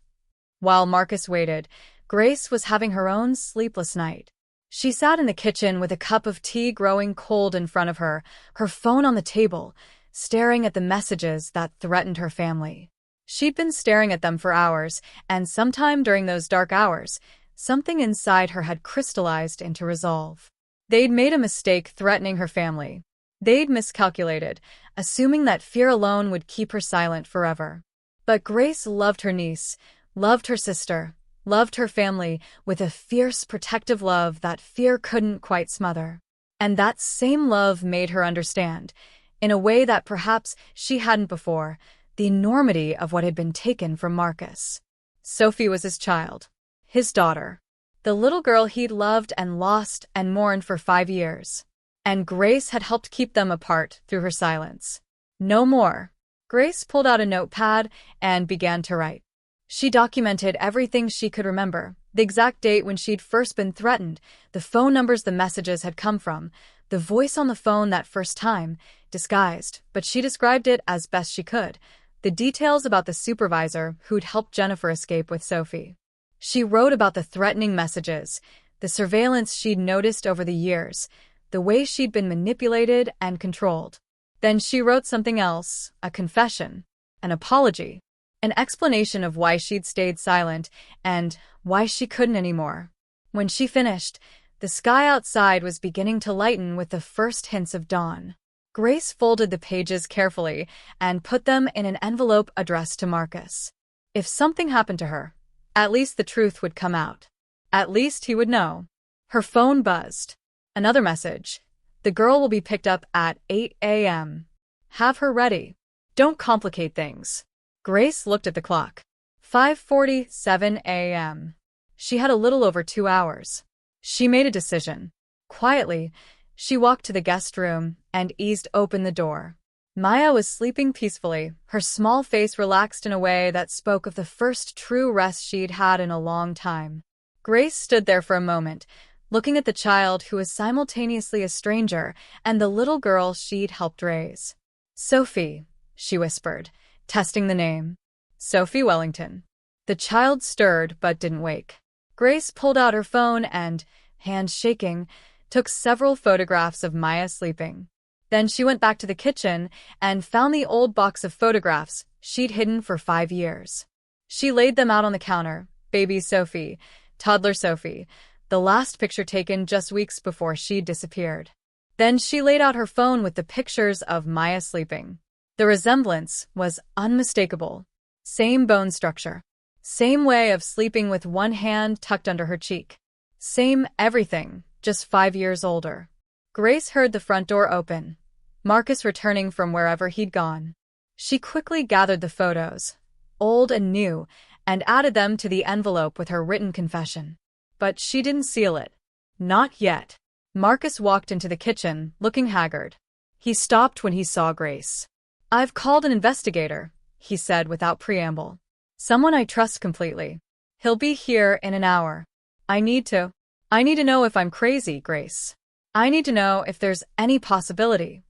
While Marcus waited, Grace was having her own sleepless night. She sat in the kitchen with a cup of tea growing cold in front of her, her phone on the table, staring at the messages that threatened her family. She'd been staring at them for hours, and sometime during those dark hours, something inside her had crystallized into resolve. They'd made a mistake threatening her family. They'd miscalculated, assuming that fear alone would keep her silent forever. But Grace loved her niece, loved her sister, loved her family with a fierce, protective love that fear couldn't quite smother. And that same love made her understand, in a way that perhaps she hadn't before, the enormity of what had been taken from Marcus. Sophie was his child, his daughter, the little girl he'd loved and lost and mourned for 5 years. And Grace had helped keep them apart through her silence. No more. Grace pulled out a notepad and began to write. She documented everything she could remember, the exact date when she'd first been threatened, the phone numbers the messages had come from, the voice on the phone that first time, disguised, but she described it as best she could, the details about the supervisor who'd helped Jennifer escape with Sophie. She wrote about the threatening messages, the surveillance she'd noticed over the years, the way she'd been manipulated and controlled. Then she wrote something else, a confession, an apology, an explanation of why she'd stayed silent and why she couldn't anymore. When she finished, the sky outside was beginning to lighten with the first hints of dawn. Grace folded the pages carefully and put them in an envelope addressed to Marcus. If something happened to her, at least the truth would come out. At least he would know. Her phone buzzed. Another message. The girl will be picked up at 8 a.m. Have her ready. Don't complicate things. Grace looked at the clock. 5:47 a.m. She had a little over 2 hours. She made a decision. Quietly, she walked to the guest room and eased open the door. Maya was sleeping peacefully, her small face relaxed in a way that spoke of the first true rest she'd had in a long time. Grace stood there for a moment, looking at the child who was simultaneously a stranger and the little girl she'd helped raise. Sophie, she whispered, testing the name. Sophie Wellington. The child stirred but didn't wake. Grace pulled out her phone and, hands shaking, took several photographs of Maya sleeping. Then she went back to the kitchen and found the old box of photographs she'd hidden for 5 years. She laid them out on the counter, baby Sophie, toddler Sophie, the last picture taken just weeks before she'd disappeared. Then she laid out her phone with the pictures of Maya sleeping. The resemblance was unmistakable. Same bone structure. Same way of sleeping with one hand tucked under her cheek. Same everything, just 5 years older. Grace heard the front door open, Marcus returning from wherever he'd gone. She quickly gathered the photos, old and new, and added them to the envelope with her written confession. But she didn't seal it. Not yet. Marcus walked into the kitchen, looking haggard. He stopped when he saw Grace. "I've called an investigator," he said without preamble. "Someone I trust completely. He'll be here in an hour. I need to know if I'm crazy, Grace. I need to know if there's any possibility."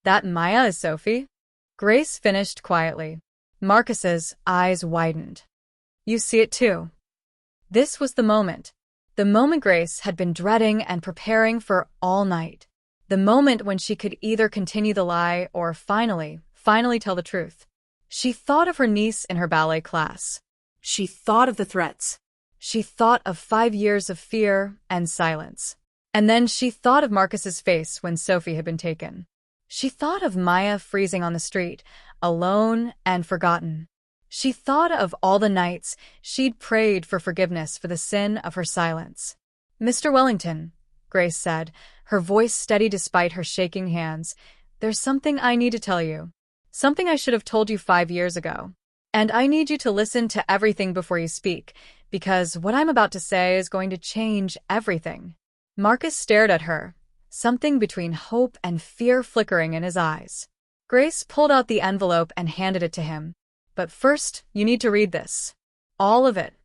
"That Maya is Sophie?" Grace finished quietly. Marcus's eyes widened. "You see it too." This was the moment. The moment Grace had been dreading and preparing for all night. The moment when she could either continue the lie or finally tell the truth. She thought of her niece in her ballet class. She thought of the threats. She thought of 5 years of fear and silence. And then she thought of Marcus's face when Sophie had been taken. She thought of Maya freezing on the street, alone and forgotten. She thought of all the nights she'd prayed for forgiveness for the sin of her silence. "Mr. Wellington," Grace said, her voice steady despite her shaking hands, "there's something I need to tell you. Something I should have told you 5 years ago. And I need you to listen to everything before you speak, because what I'm about to say is going to change everything." Marcus stared at her, something between hope and fear flickering in his eyes. Grace pulled out the envelope and handed it to him. "But first, you need to read this. All of it.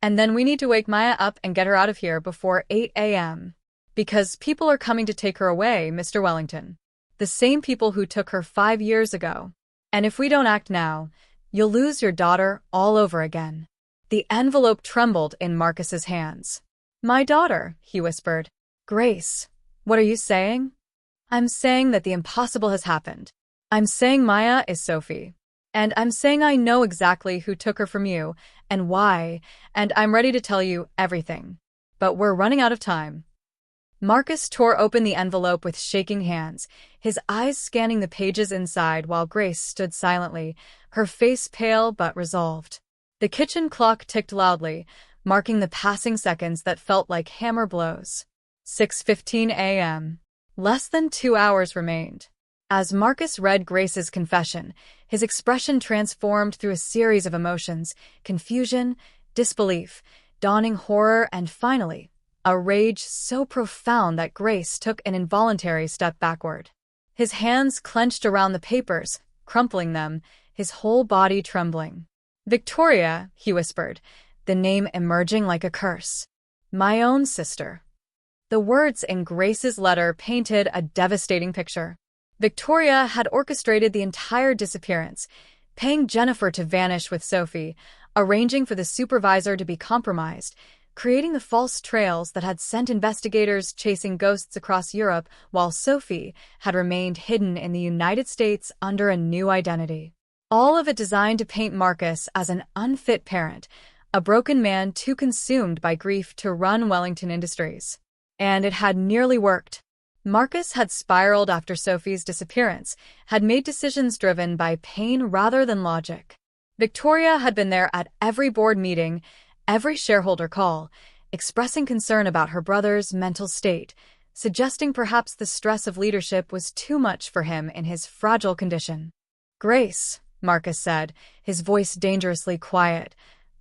And then we need to wake Maya up and get her out of here before 8 a.m. Because people are coming to take her away, Mr. Wellington." The same people who took her 5 years ago. And if we don't act now, you'll lose your daughter all over again. The envelope trembled in Marcus's hands. My daughter, he whispered. Grace, what are you saying? I'm saying that the impossible has happened. I'm saying Maya is Sophie. And I'm saying I know exactly who took her from you and why, and I'm ready to tell you everything. But we're running out of time. Marcus tore open the envelope with shaking hands, his eyes scanning the pages inside while Grace stood silently, her face pale but resolved. The kitchen clock ticked loudly, marking the passing seconds that felt like hammer blows. 6:15 a.m. Less than 2 hours remained. As Marcus read Grace's confession, his expression transformed through a series of emotions: confusion, disbelief, dawning horror, and finally, a rage so profound that Grace took an involuntary step backward. His hands clenched around the papers, crumpling them, his whole body trembling. Victoria, he whispered, the name emerging like a curse. My own sister. The words in Grace's letter painted a devastating picture. Victoria had orchestrated the entire disappearance, paying Jennifer to vanish with Sophie, arranging for the supervisor to be compromised, creating the false trails that had sent investigators chasing ghosts across Europe, while Sophie had remained hidden in the United States under a new identity. All of it designed to paint Marcus as an unfit parent, a broken man too consumed by grief to run Wellington Industries. And it had nearly worked. Marcus had spiraled after Sophie's disappearance, had made decisions driven by pain rather than logic. Victoria had been there at every board meeting, every shareholder call, expressing concern about her brother's mental state, suggesting perhaps the stress of leadership was too much for him in his fragile condition. Grace, Marcus said, his voice dangerously quiet.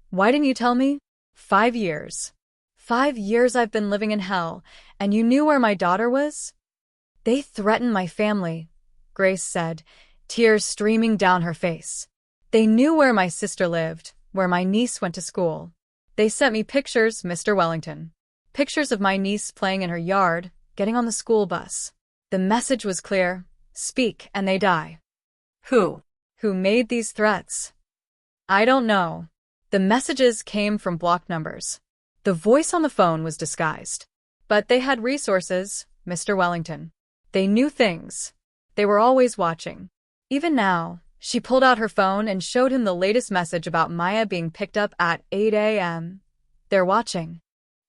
Why didn't you tell me? 5 years. 5 years I've been living in hell, and you knew where my daughter was? They threatened my family, Grace said, tears streaming down her face. They knew where my sister lived, where my niece went to school. They sent me pictures, Mr. Wellington. Pictures of my niece playing in her yard, getting on the school bus. The message was clear: speak and they die. Who? Who made these threats? I don't know. The messages came from block numbers. The voice on the phone was disguised. But they had resources, Mr. Wellington. They knew things. They were always watching. Even now, she pulled out her phone and showed him the latest message about Maya being picked up at 8 a.m. They're watching.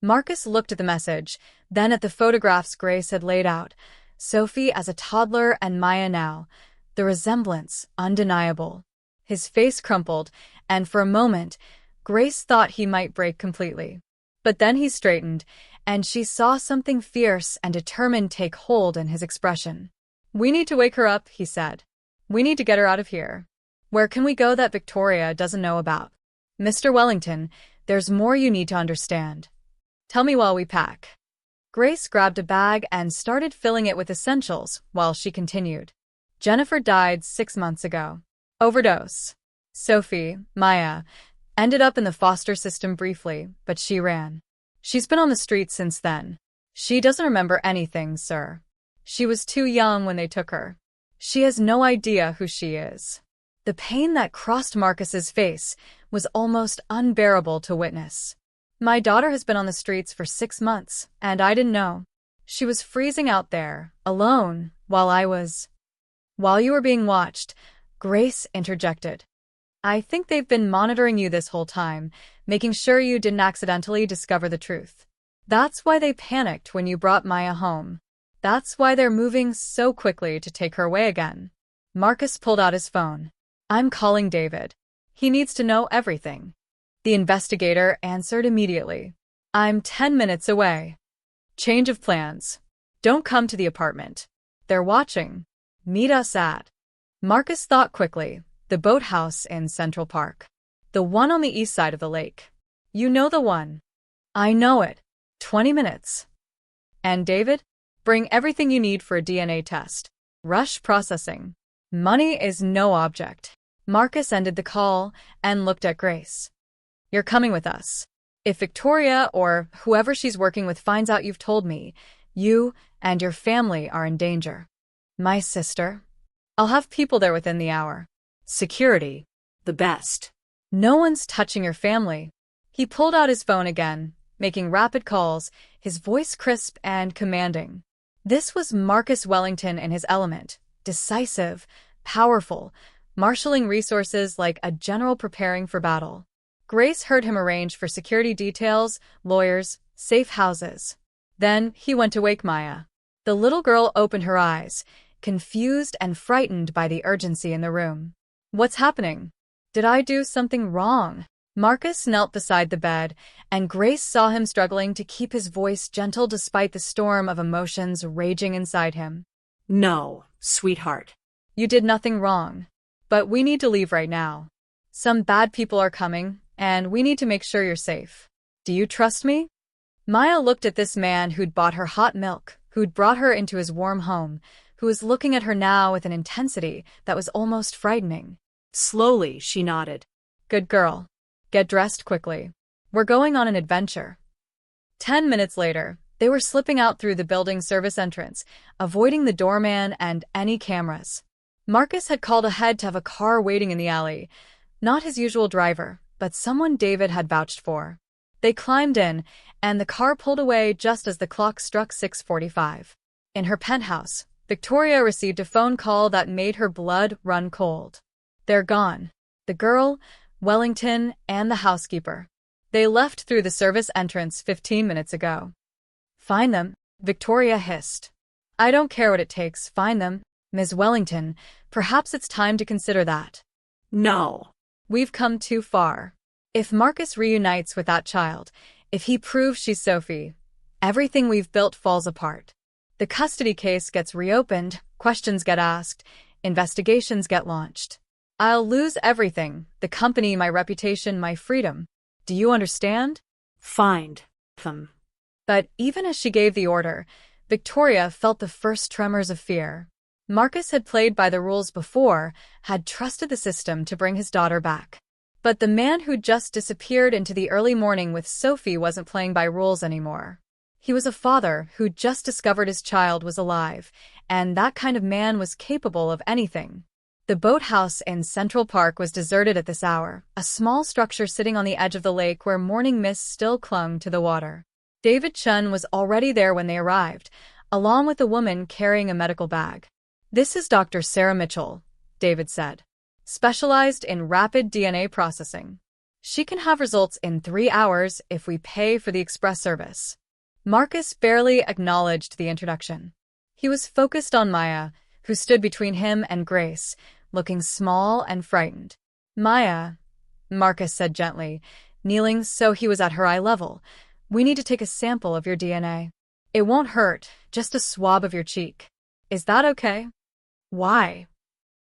Marcus looked at the message, then at the photographs Grace had laid out. Sophie as a toddler and Maya now. The resemblance undeniable. His face crumpled, and for a moment, Grace thought he might break completely. But then he straightened, and she saw something fierce and determined take hold in his expression. We need to wake her up, he said. We need to get her out of here. Where can we go that Victoria doesn't know about? Mr. Wellington, there's more you need to understand. Tell me while we pack. Grace grabbed a bag and started filling it with essentials while she continued. Jennifer died 6 months ago. Overdose. Sophie, Maya, ended up in the foster system briefly, but she ran. She's been on the streets since then. She doesn't remember anything, sir. She was too young when they took her. She has no idea who she is. The pain that crossed Marcus's face was almost unbearable to witness. My daughter has been on the streets for 6 months, and I didn't know. She was freezing out there, alone, While you were being watched, Grace interjected. I think they've been monitoring you this whole time, making sure you didn't accidentally discover the truth. That's why they panicked when you brought Maya home. That's why they're moving so quickly to take her away again. Marcus pulled out his phone. I'm calling David. He needs to know everything. The investigator answered immediately. I'm 10 minutes away. Change of plans. Don't come to the apartment. They're watching. Meet us at. Marcus thought quickly. The boathouse in Central Park. The one on the east side of the lake. You know the one. I know it. 20 minutes. And David? Bring everything you need for a DNA test. Rush processing. Money is no object. Marcus ended the call and looked at Grace. You're coming with us. If Victoria or whoever she's working with finds out you've told me, you and your family are in danger. My sister? I'll have people there within the hour. Security. The best. No one's touching your family. He pulled out his phone again, making rapid calls, his voice crisp and commanding. This was Marcus Wellington in his element, decisive, powerful, marshaling resources like a general preparing for battle. Grace heard him arrange for security details, lawyers, safe houses. Then he went to wake Maya. The little girl opened her eyes, confused and frightened by the urgency in the room. What's happening? Did I do something wrong? Marcus knelt beside the bed, and Grace saw him struggling to keep his voice gentle despite the storm of emotions raging inside him. No, sweetheart. You did nothing wrong. But we need to leave right now. Some bad people are coming, and we need to make sure you're safe. Do you trust me? Maya looked at this man who'd bought her hot milk, who'd brought her into his warm home, who was looking at her now with an intensity that was almost frightening. Slowly, she nodded. Good girl. Get dressed quickly. We're going on an adventure. 10 minutes later, they were slipping out through the building's service entrance, avoiding the doorman and any cameras. Marcus had called ahead to have a car waiting in the alley. Not his usual driver, but someone David had vouched for. They climbed in, and the car pulled away just as the clock struck 6:45. In her penthouse, Victoria received a phone call that made her blood run cold. They're gone. The girl, Wellington, and the housekeeper. They left through the service entrance 15 minutes ago. Find them, Victoria hissed. I don't care what it takes, find them. Ms. Wellington, perhaps it's time to consider that. No. We've come too far. If Marcus reunites with that child, if he proves she's Sophie, everything we've built falls apart. The custody case gets reopened, questions get asked, investigations get launched. I'll lose everything, the company, my reputation, my freedom. Do you understand? Find them. But even as she gave the order, Victoria felt the first tremors of fear. Marcus had played by the rules before, had trusted the system to bring his daughter back. But the man who'd just disappeared into the early morning with Sophie wasn't playing by rules anymore. He was a father who'd just discovered his child was alive, and that kind of man was capable of anything. The boathouse in Central Park was deserted at this hour, a small structure sitting on the edge of the lake where morning mist still clung to the water. David Chun was already there when they arrived, along with a woman carrying a medical bag. This is Dr. Sarah Mitchell, David said. Specialized in rapid DNA processing. She can have results in 3 hours if we pay for the express service. Marcus barely acknowledged the introduction. He was focused on Maya, who stood between him and Grace, looking small and frightened. Maya, Marcus said gently, kneeling so he was at her eye level, we need to take a sample of your DNA. It won't hurt, just a swab of your cheek. Is that okay? Why?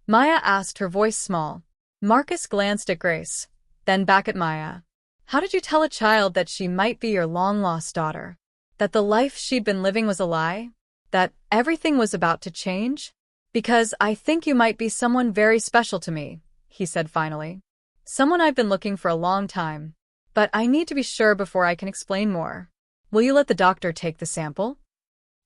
Maya asked, her voice small. Marcus glanced at Grace, then back at Maya. How did you tell a child that she might be your long-lost daughter? That the life she'd been living was a lie? That everything was about to change? Because I think you might be someone very special to me, he said finally. Someone I've been looking for a long time. But I need to be sure before I can explain more. Will you let the doctor take the sample?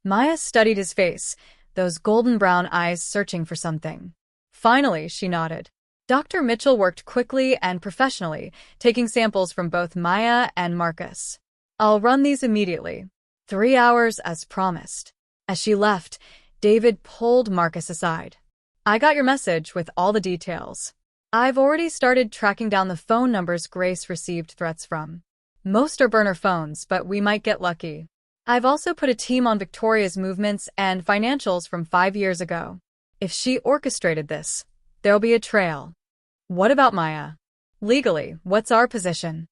Maya studied his face, those golden brown eyes searching for something. Finally, she nodded. Dr. Mitchell worked quickly and professionally, taking samples from both Maya and Marcus. I'll run these immediately. 3 hours as promised. As she left, David pulled Marcus aside. I got your message with all the details. I've already started tracking down the phone numbers Grace received threats from. Most are burner phones, but we might get lucky. I've also put a team on Victoria's movements and financials from 5 years ago. If she orchestrated this, there'll be a trail. What about Maya? Legally, what's our position?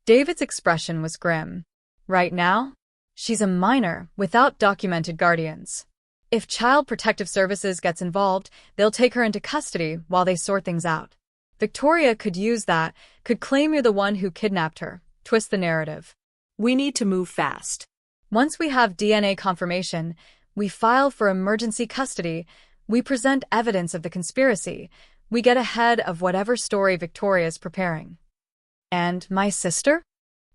David's expression was grim. Right now, she's a minor without documented guardians. If Child Protective Services gets involved, they'll take her into custody while they sort things out. Victoria could use that, could claim you're the one who kidnapped her, twist the narrative. We need to move fast. Once we have DNA confirmation, we file for emergency custody, we present evidence of the conspiracy, we get ahead of whatever story Victoria's preparing. And my sister?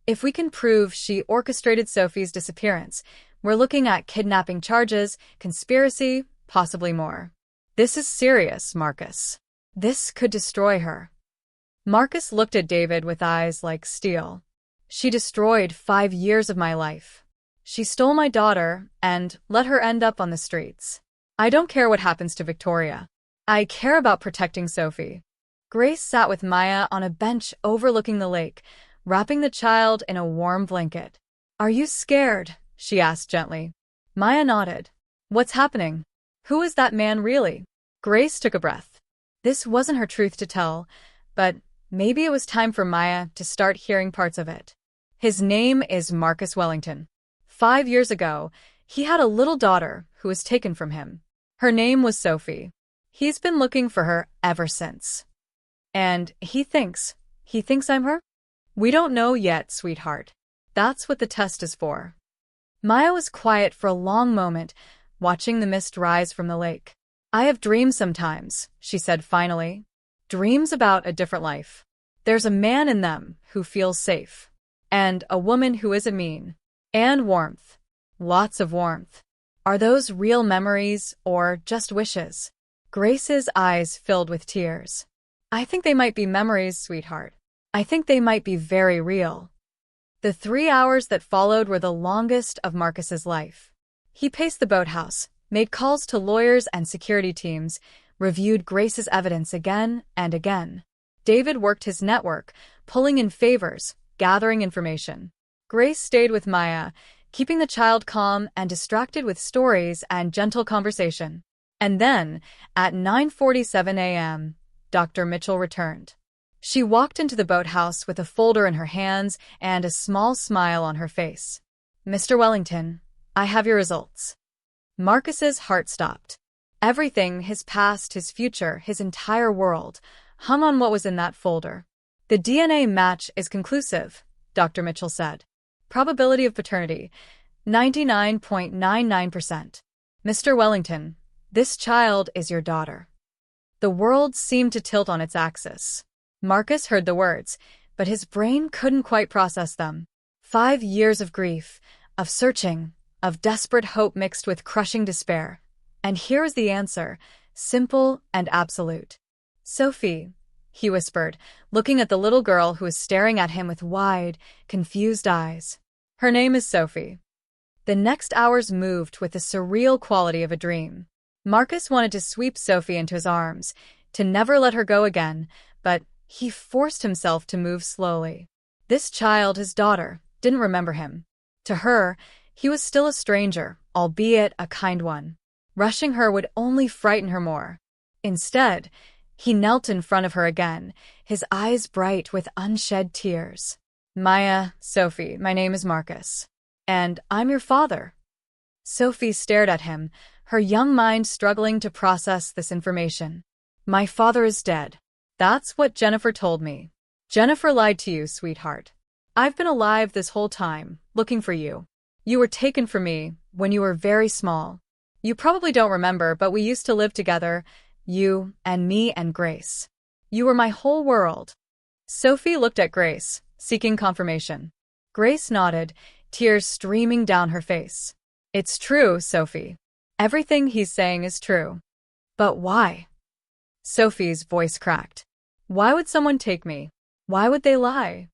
If we can prove she orchestrated Sophie's disappearance, we're looking at kidnapping charges, conspiracy, possibly more. This is serious, Marcus. This could destroy her. Marcus looked at David with eyes like steel. She destroyed 5 years of my life. She stole my daughter and let her end up on the streets. I don't care what happens to Victoria. I care about protecting Sophie. Grace sat with Maya on a bench overlooking the lake, wrapping the child in a warm blanket. Are you scared? She asked gently. Maya nodded. What's happening? Who is that man really? Grace took a breath. This wasn't her truth to tell, but maybe it was time for Maya to start hearing parts of it. His name is Marcus Wellington. 5 years ago, he had a little daughter who was taken from him. Her name was Sophie. He's been looking for her ever since. And he thinks I'm her? We don't know yet, sweetheart. That's what the test is for. Maya was quiet for a long moment, watching the mist rise from the lake. I have dreams sometimes, she said finally. Dreams about a different life. There's a man in them who feels safe. And a woman who isn't mean. And warmth. Lots of warmth. Are those real memories or just wishes? Grace's eyes filled with tears. I think they might be memories, sweetheart. I think they might be very real. The 3 hours that followed were the longest of Marcus's life. He paced the boathouse, made calls to lawyers and security teams, reviewed Grace's evidence again and again. David worked his network, pulling in favors, gathering information. Grace stayed with Maya, keeping the child calm and distracted with stories and gentle conversation. And then, at 9:47 a.m., Dr. Mitchell returned. She walked into the boathouse with a folder in her hands and a small smile on her face. Mr. Wellington, I have your results. Marcus's heart stopped. Everything, his past, his future, his entire world, hung on what was in that folder. The DNA match is conclusive, Dr. Mitchell said. Probability of paternity, 99.99%. Mr. Wellington, this child is your daughter. The world seemed to tilt on its axis. Marcus heard the words, but his brain couldn't quite process them. 5 years of grief, of searching, of desperate hope mixed with crushing despair. And here was the answer, simple and absolute. Sophie, he whispered, looking at the little girl who was staring at him with wide, confused eyes. Her name is Sophie. The next hours moved with the surreal quality of a dream. Marcus wanted to sweep Sophie into his arms, to never let her go again, but he forced himself to move slowly. This child, his daughter, didn't remember him. To her, he was still a stranger, albeit a kind one. Rushing her would only frighten her more. Instead, he knelt in front of her again, his eyes bright with unshed tears. Maya, Sophie, my name is Marcus. And I'm your father. Sophie stared at him, her young mind struggling to process this information. My father is dead. That's what Jennifer told me. Jennifer lied to you, sweetheart. I've been alive this whole time, looking for you. You were taken from me when you were very small. You probably don't remember, but we used to live together, you and me and Grace. You were my whole world. Sophie looked at Grace, seeking confirmation. Grace nodded, tears streaming down her face. It's true, Sophie. Everything he's saying is true. But why? Sophie's voice cracked. Why would someone take me? Why would they lie?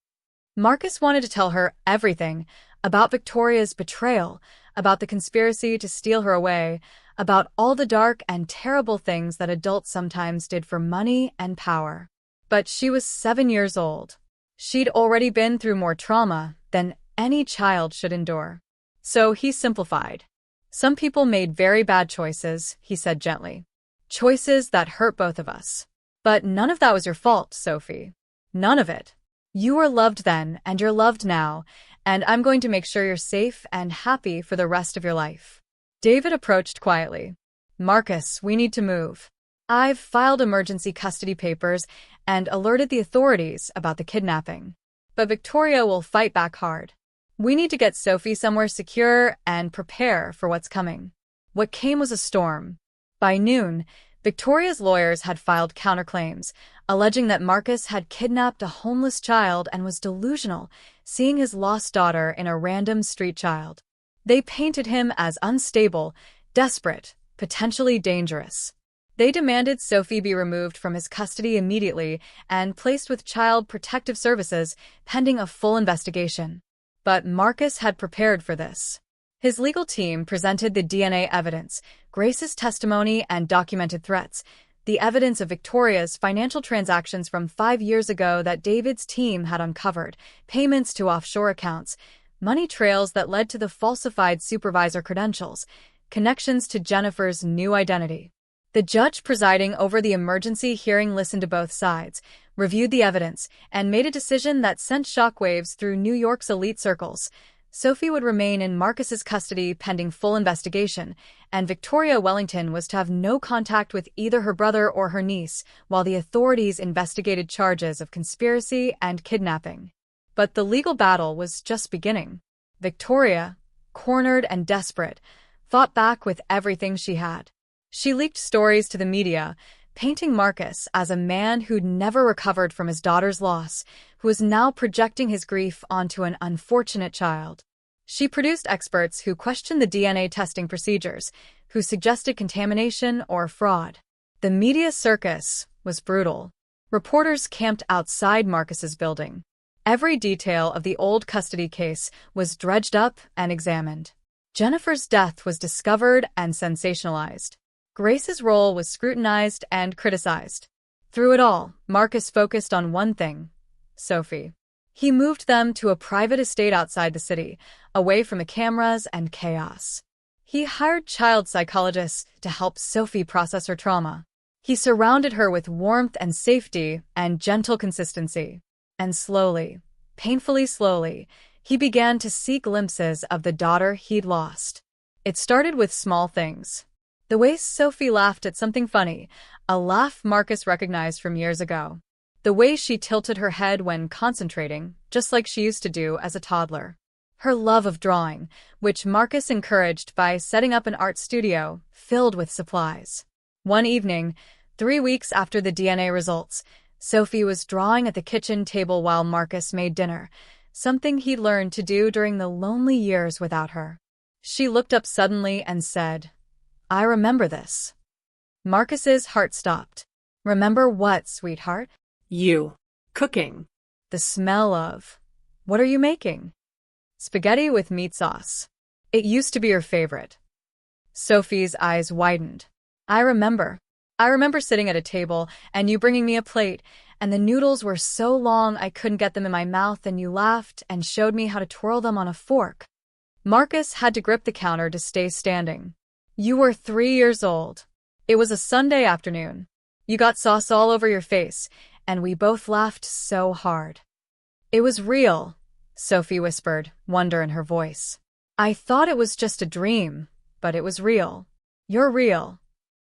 Marcus wanted to tell her everything about Victoria's betrayal, about the conspiracy to steal her away, about all the dark and terrible things that adults sometimes did for money and power. But she was 7 years old. She'd already been through more trauma than any child should endure. So he simplified. Some people made very bad choices, he said gently. Choices that hurt both of us. But none of that was your fault, Sophie. None of it. You were loved then, and you're loved now, and I'm going to make sure you're safe and happy for the rest of your life. David approached quietly. Marcus, we need to move. I've filed emergency custody papers and alerted the authorities about the kidnapping. But Victoria will fight back hard. We need to get Sophie somewhere secure and prepare for what's coming. What came was a storm. By noon, Victoria's lawyers had filed counterclaims, alleging that Marcus had kidnapped a homeless child and was delusional, seeing his lost daughter in a random street child. They painted him as unstable, desperate, potentially dangerous. They demanded Sophie be removed from his custody immediately and placed with Child Protective Services pending a full investigation. But Marcus had prepared for this. His legal team presented the DNA evidence, Grace's testimony, and documented threats, the evidence of Victoria's financial transactions from 5 years ago that David's team had uncovered, payments to offshore accounts, money trails that led to the falsified supervisor credentials, connections to Jennifer's new identity. The judge presiding over the emergency hearing listened to both sides, reviewed the evidence, and made a decision that sent shockwaves through New York's elite circles. Sophie would remain in Marcus's custody pending full investigation, and Victoria Wellington was to have no contact with either her brother or her niece while the authorities investigated charges of conspiracy and kidnapping. But the legal battle was just beginning. Victoria, cornered and desperate, fought back with everything she had. She leaked stories to the media, painting Marcus as a man who'd never recovered from his daughter's loss, who was now projecting his grief onto an unfortunate child. She produced experts who questioned the DNA testing procedures, who suggested contamination or fraud. The media circus was brutal. Reporters camped outside Marcus's building. Every detail of the old custody case was dredged up and examined. Jennifer's death was discovered and sensationalized. Grace's role was scrutinized and criticized. Through it all, Marcus focused on one thing: Sophie. He moved them to a private estate outside the city, away from the cameras and chaos. He hired child psychologists to help Sophie process her trauma. He surrounded her with warmth and safety and gentle consistency. And slowly, painfully slowly, he began to see glimpses of the daughter he'd lost. It started with small things. The way Sophie laughed at something funny, a laugh Marcus recognized from years ago. The way she tilted her head when concentrating, just like she used to do as a toddler. Her love of drawing, which Marcus encouraged by setting up an art studio filled with supplies. One evening, 3 weeks after the DNA results, Sophie was drawing at the kitchen table while Marcus made dinner, something he'd learned to do during the lonely years without her. She looked up suddenly and said, "I remember this." Marcus's heart stopped. "Remember what, sweetheart?" You. Cooking. "The smell of... What are you making?" "Spaghetti with meat sauce. It used to be your favorite." Sophie's eyes widened. I remember sitting at a table and you bringing me a plate, and the noodles were so long I couldn't get them in my mouth, and you laughed and showed me how to twirl them on a fork." Marcus had to grip the counter to stay standing. "You were 3 years old. It was a Sunday afternoon. You got sauce all over your face, and we both laughed so hard." "It was real," Sophie whispered, wonder in her voice. "I thought it was just a dream, but it was real. You're real."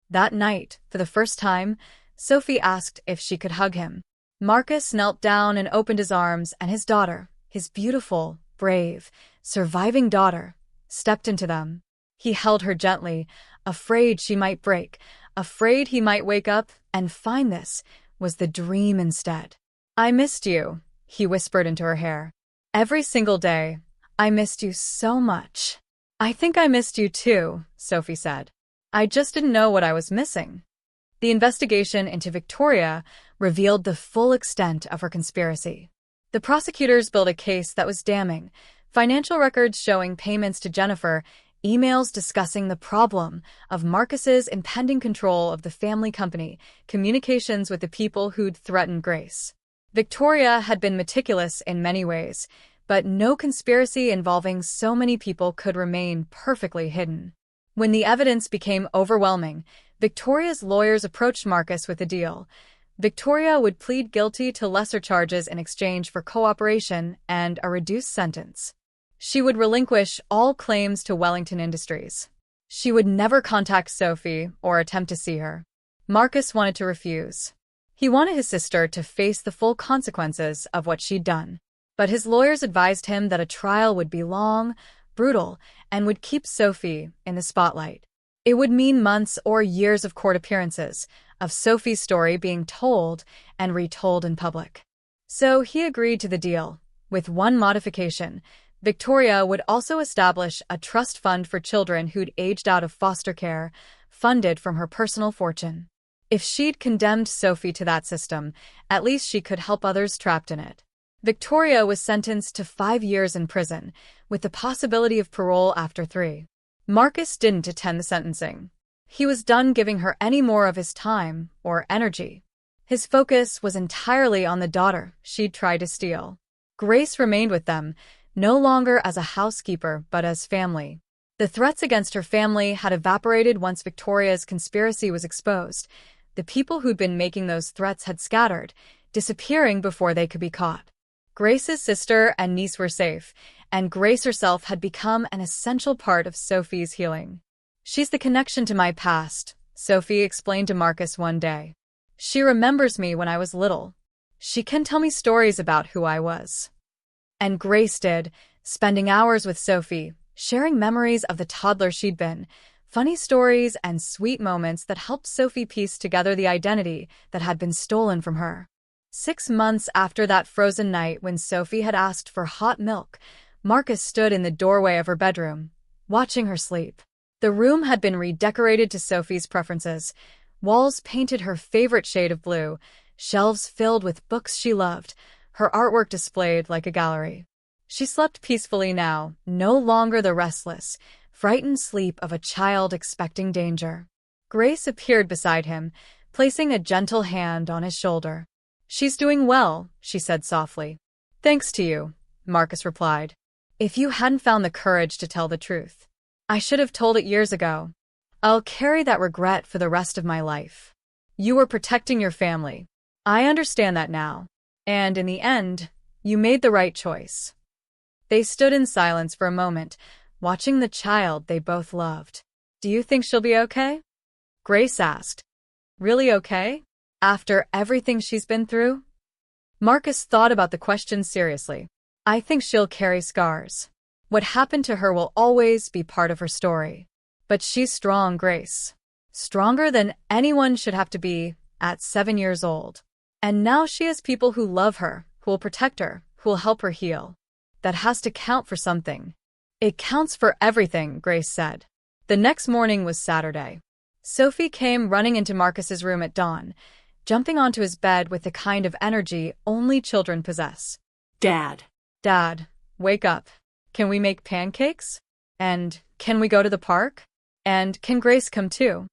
That night, for the first time, Sophie asked if she could hug him. Marcus knelt down and opened his arms, and his daughter, his beautiful, brave, surviving daughter, stepped into them. He held her gently, afraid she might break, afraid he might wake up and find this was the dream instead. "I missed you," he whispered into her hair. "Every single day. I missed you so much." "I think I missed you too," Sophie said. "I just didn't know what I was missing." The investigation into Victoria revealed the full extent of her conspiracy. The prosecutors built a case that was damning: financial records showing payments to Jennifer, emails discussing the problem of Marcus's impending control of the family company, communications with the people who'd threatened Grace. Victoria had been meticulous in many ways, but no conspiracy involving so many people could remain perfectly hidden. When the evidence became overwhelming, Victoria's lawyers approached Marcus with a deal. Victoria would plead guilty to lesser charges in exchange for cooperation and a reduced sentence. She would relinquish all claims to Wellington Industries. She would never contact Sophie or attempt to see her. Marcus wanted to refuse. He wanted his sister to face the full consequences of what she'd done. But his lawyers advised him that a trial would be long, brutal, and would keep Sophie in the spotlight. It would mean months or years of court appearances, of Sophie's story being told and retold in public. So he agreed to the deal, with one modification. Victoria would also establish a trust fund for children who'd aged out of foster care, funded from her personal fortune. If she'd condemned Sophie to that system, at least she could help others trapped in it. Victoria was sentenced to 5 years in prison, with the possibility of parole after 3. Marcus didn't attend the sentencing. He was done giving her any more of his time or energy. His focus was entirely on the daughter she'd tried to steal. Grace remained with them, no longer as a housekeeper but as family. The threats against her family had evaporated once Victoria's conspiracy was exposed. The people who'd been making those threats had scattered, disappearing before they could be caught. Grace's sister and niece were safe, and Grace herself had become an essential part of Sophie's healing. "She's the connection to my past," Sophie explained to Marcus one day. "She remembers me when I was little. She can tell me stories about who I was." And Grace did, spending hours with Sophie, sharing memories of the toddler she'd been, funny stories and sweet moments that helped Sophie piece together the identity that had been stolen from her. 6 months after that frozen night when Sophie had asked for hot milk, Marcus stood in the doorway of her bedroom, watching her sleep. The room had been redecorated to Sophie's preferences, walls painted her favorite shade of blue, shelves filled with books she loved, her artwork displayed like a gallery. She slept peacefully now, no longer the restless, frightened sleep of a child expecting danger. Grace appeared beside him, placing a gentle hand on his shoulder. "She's doing well," she said softly. "Thanks to you," Marcus replied. "If you hadn't found the courage to tell the truth, I should have told it years ago. I'll carry that regret for the rest of my life. You were protecting your family. I understand that now. And in the end, you made the right choice." They stood in silence for a moment, watching the child they both loved. "Do you think she'll be okay?" Grace asked. "Really okay? After everything she's been through?" Marcus thought about the question seriously. "I think she'll carry scars. What happened to her will always be part of her story. But she's strong, Grace. Stronger than anyone should have to be at 7 years old. And now she has people who love her, who will protect her, who will help her heal. That has to count for something." "It counts for everything," Grace said. The next morning was Saturday. Sophie came running into Marcus's room at dawn, jumping onto his bed with the kind of energy only children possess. Dad. "Dad, wake up. Can we make pancakes? And can we go to the park? And can Grace come too?"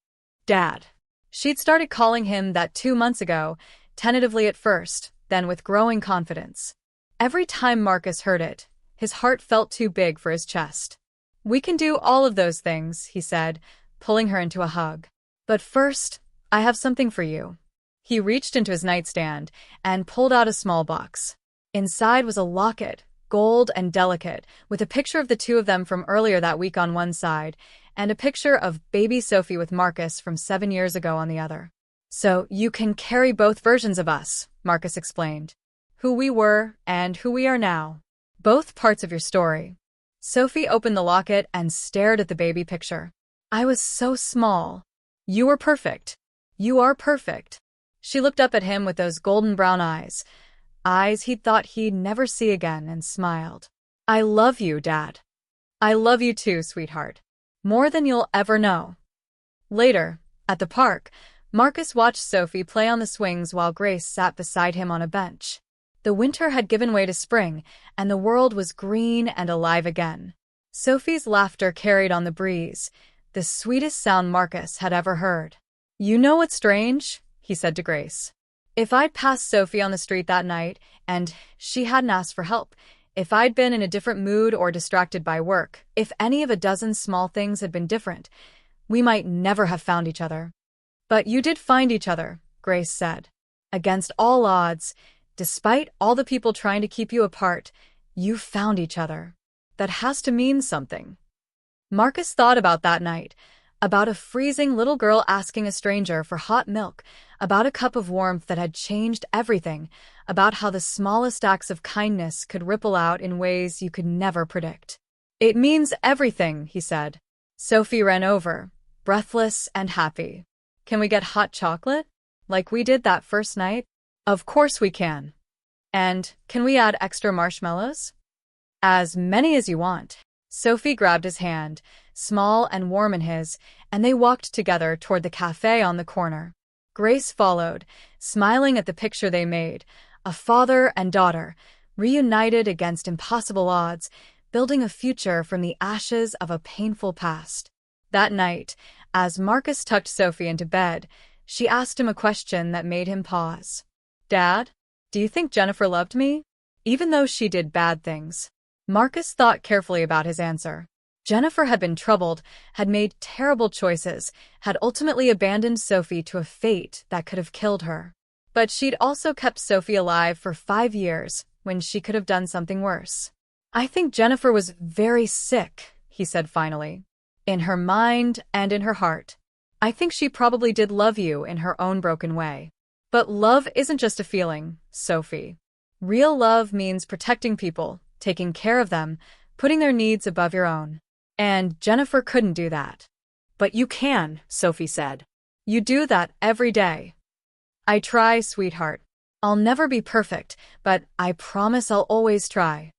"Dad." She'd started calling him that 2 months ago, tentatively at first, then with growing confidence. Every time Marcus heard it, his heart felt too big for his chest. "We can do all of those things," he said, pulling her into a hug. "But first, I have something for you." He reached into his nightstand and pulled out a small box. Inside was a locket, gold and delicate, with a picture of the two of them from earlier that week on one side, and a picture of baby Sophie with Marcus from 7 years ago on the other. "So you can carry both versions of us," Marcus explained. "Who we were and who we are now. Both parts of your story." Sophie opened the locket and stared at the baby picture. "I was so small. You were perfect. You are perfect." She looked up at him with those golden brown eyes he'd thought he'd never see again, and smiled. "I love you, Dad. I love you too, sweetheart. More than you'll ever know." Later, at the park, Marcus watched Sophie play on the swings while Grace sat beside him on a bench. The winter had given way to spring, and the world was green and alive again. Sophie's laughter carried on the breeze, the sweetest sound Marcus had ever heard. "You know what's strange?" he said to Grace. "If I'd passed Sophie on the street that night, and she hadn't asked for help, if I'd been in a different mood or distracted by work, if any of a dozen small things had been different, we might never have found each other." "But you did find each other," Grace said. "Against all odds, despite all the people trying to keep you apart, you found each other. That has to mean something." Marcus thought about that night, about a freezing little girl asking a stranger for hot milk, about a cup of warmth that had changed everything, about how the smallest acts of kindness could ripple out in ways you could never predict. "It means everything," he said. Sophie ran over, breathless and happy. "Can we get hot chocolate? Like we did that first night?" "Of course we can." "And can we add extra marshmallows?" "As many as you want." Sophie grabbed his hand, small and warm in his, and they walked together toward the cafe on the corner. Grace followed, smiling at the picture they made, a father and daughter, reunited against impossible odds, building a future from the ashes of a painful past. That night, as Marcus tucked Sophie into bed, she asked him a question that made him pause. "Dad, do you think Jennifer loved me? Even though she did bad things?" Marcus thought carefully about his answer. Jennifer had been troubled, had made terrible choices, had ultimately abandoned Sophie to a fate that could have killed her. But she'd also kept Sophie alive for 5 years, when she could have done something worse. "I think Jennifer was very sick," he said finally. "In her mind and in her heart. I think she probably did love you in her own broken way. But love isn't just a feeling, Sophie. Real love means protecting people, taking care of them, putting their needs above your own. And Jennifer couldn't do that." "But you can," Sophie said. "You do that every day." "I try, sweetheart. I'll never be perfect, but I promise I'll always try."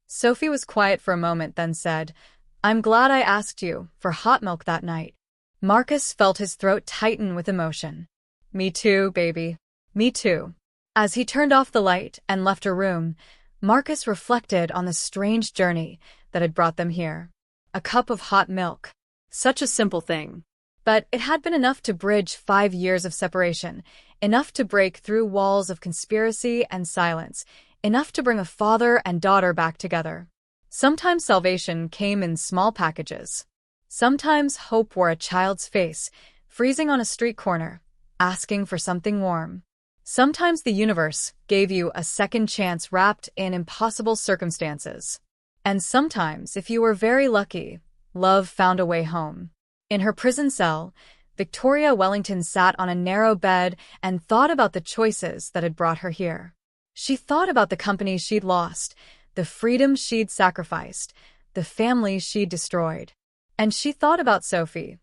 Sophie was quiet for a moment, then said, "I'm glad I asked you for hot milk that night." Marcus felt his throat tighten with emotion. "Me too, baby. Me too." As he turned off the light and left her room, Marcus reflected on the strange journey that had brought them here. A cup of hot milk. Such a simple thing. But it had been enough to bridge 5 years of separation, enough to break through walls of conspiracy and silence, enough to bring a father and daughter back together. Sometimes salvation came in small packages. Sometimes hope wore a child's face, freezing on a street corner, asking for something warm. Sometimes the universe gave you a second chance wrapped in impossible circumstances. And sometimes, if you were very lucky, love found a way home. In her prison cell, Victoria Wellington sat on a narrow bed and thought about the choices that had brought her here. She thought about the company she'd lost, the freedom she'd sacrificed, the family she'd destroyed. And she thought about Sophie,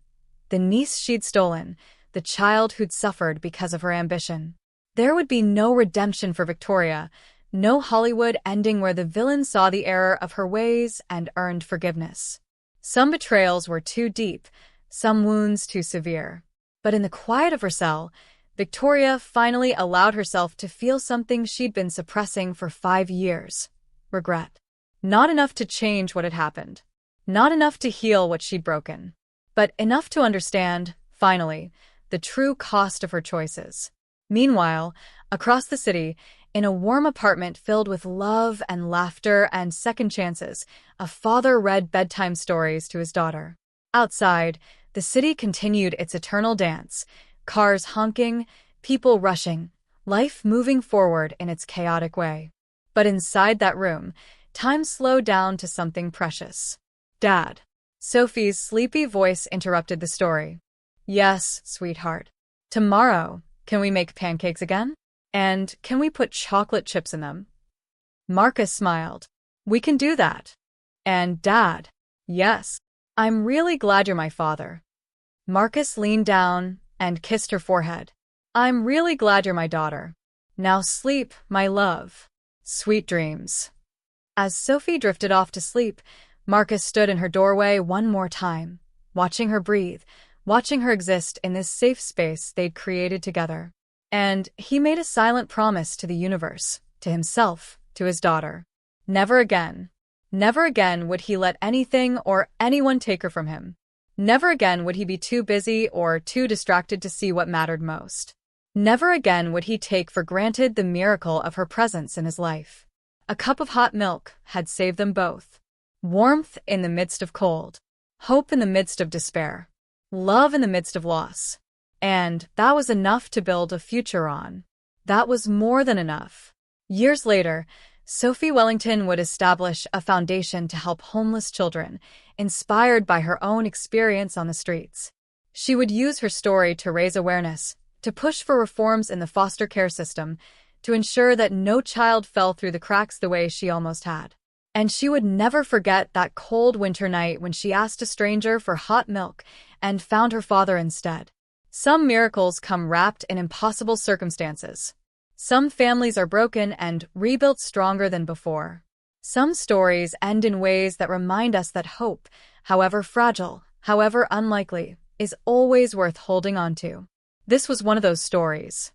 the niece she'd stolen, the child who'd suffered because of her ambition. There would be no redemption for Victoria, no Hollywood ending where the villain saw the error of her ways and earned forgiveness. Some betrayals were too deep, some wounds too severe. But in the quiet of her cell, Victoria finally allowed herself to feel something she'd been suppressing for 5 years. Regret. Not enough to change what had happened. Not enough to heal what she'd broken. But enough to understand, finally, the true cost of her choices. Meanwhile, across the city, in a warm apartment filled with love and laughter and second chances, a father read bedtime stories to his daughter. Outside, the city continued its eternal dance, cars honking, people rushing, life moving forward in its chaotic way. But inside that room, time slowed down to something precious. "Dad." Sophie's sleepy voice interrupted the story. "Yes, sweetheart. Tomorrow, can we make pancakes again? And can we put chocolate chips in them?" Marcus smiled. "We can do that." "And Dad." "Yes. I'm really glad you're my father." Marcus leaned down and kissed her forehead. "I'm really glad you're my daughter. Now sleep, my love. Sweet dreams." As Sophie drifted off to sleep, Marcus stood in her doorway one more time, watching her breathe, watching her exist in this safe space they'd created together. And he made a silent promise to the universe, to himself, to his daughter. Never again. Never again would he let anything or anyone take her from him. Never again would he be too busy or too distracted to see what mattered most. Never again would he take for granted the miracle of her presence in his life. A cup of hot milk had saved them both. Warmth in the midst of cold. Hope in the midst of despair. Love in the midst of loss. And that was enough to build a future on. That was more than enough. Years later, Sophie Wellington would establish a foundation to help homeless children, inspired by her own experience on the streets. She would use her story to raise awareness, to push for reforms in the foster care system, to ensure that no child fell through the cracks the way she almost had. And she would never forget that cold winter night when she asked a stranger for hot milk and found her father instead. Some miracles come wrapped in impossible circumstances. Some families are broken and rebuilt stronger than before. Some stories end in ways that remind us that hope, however fragile, however unlikely, is always worth holding on to. This was one of those stories.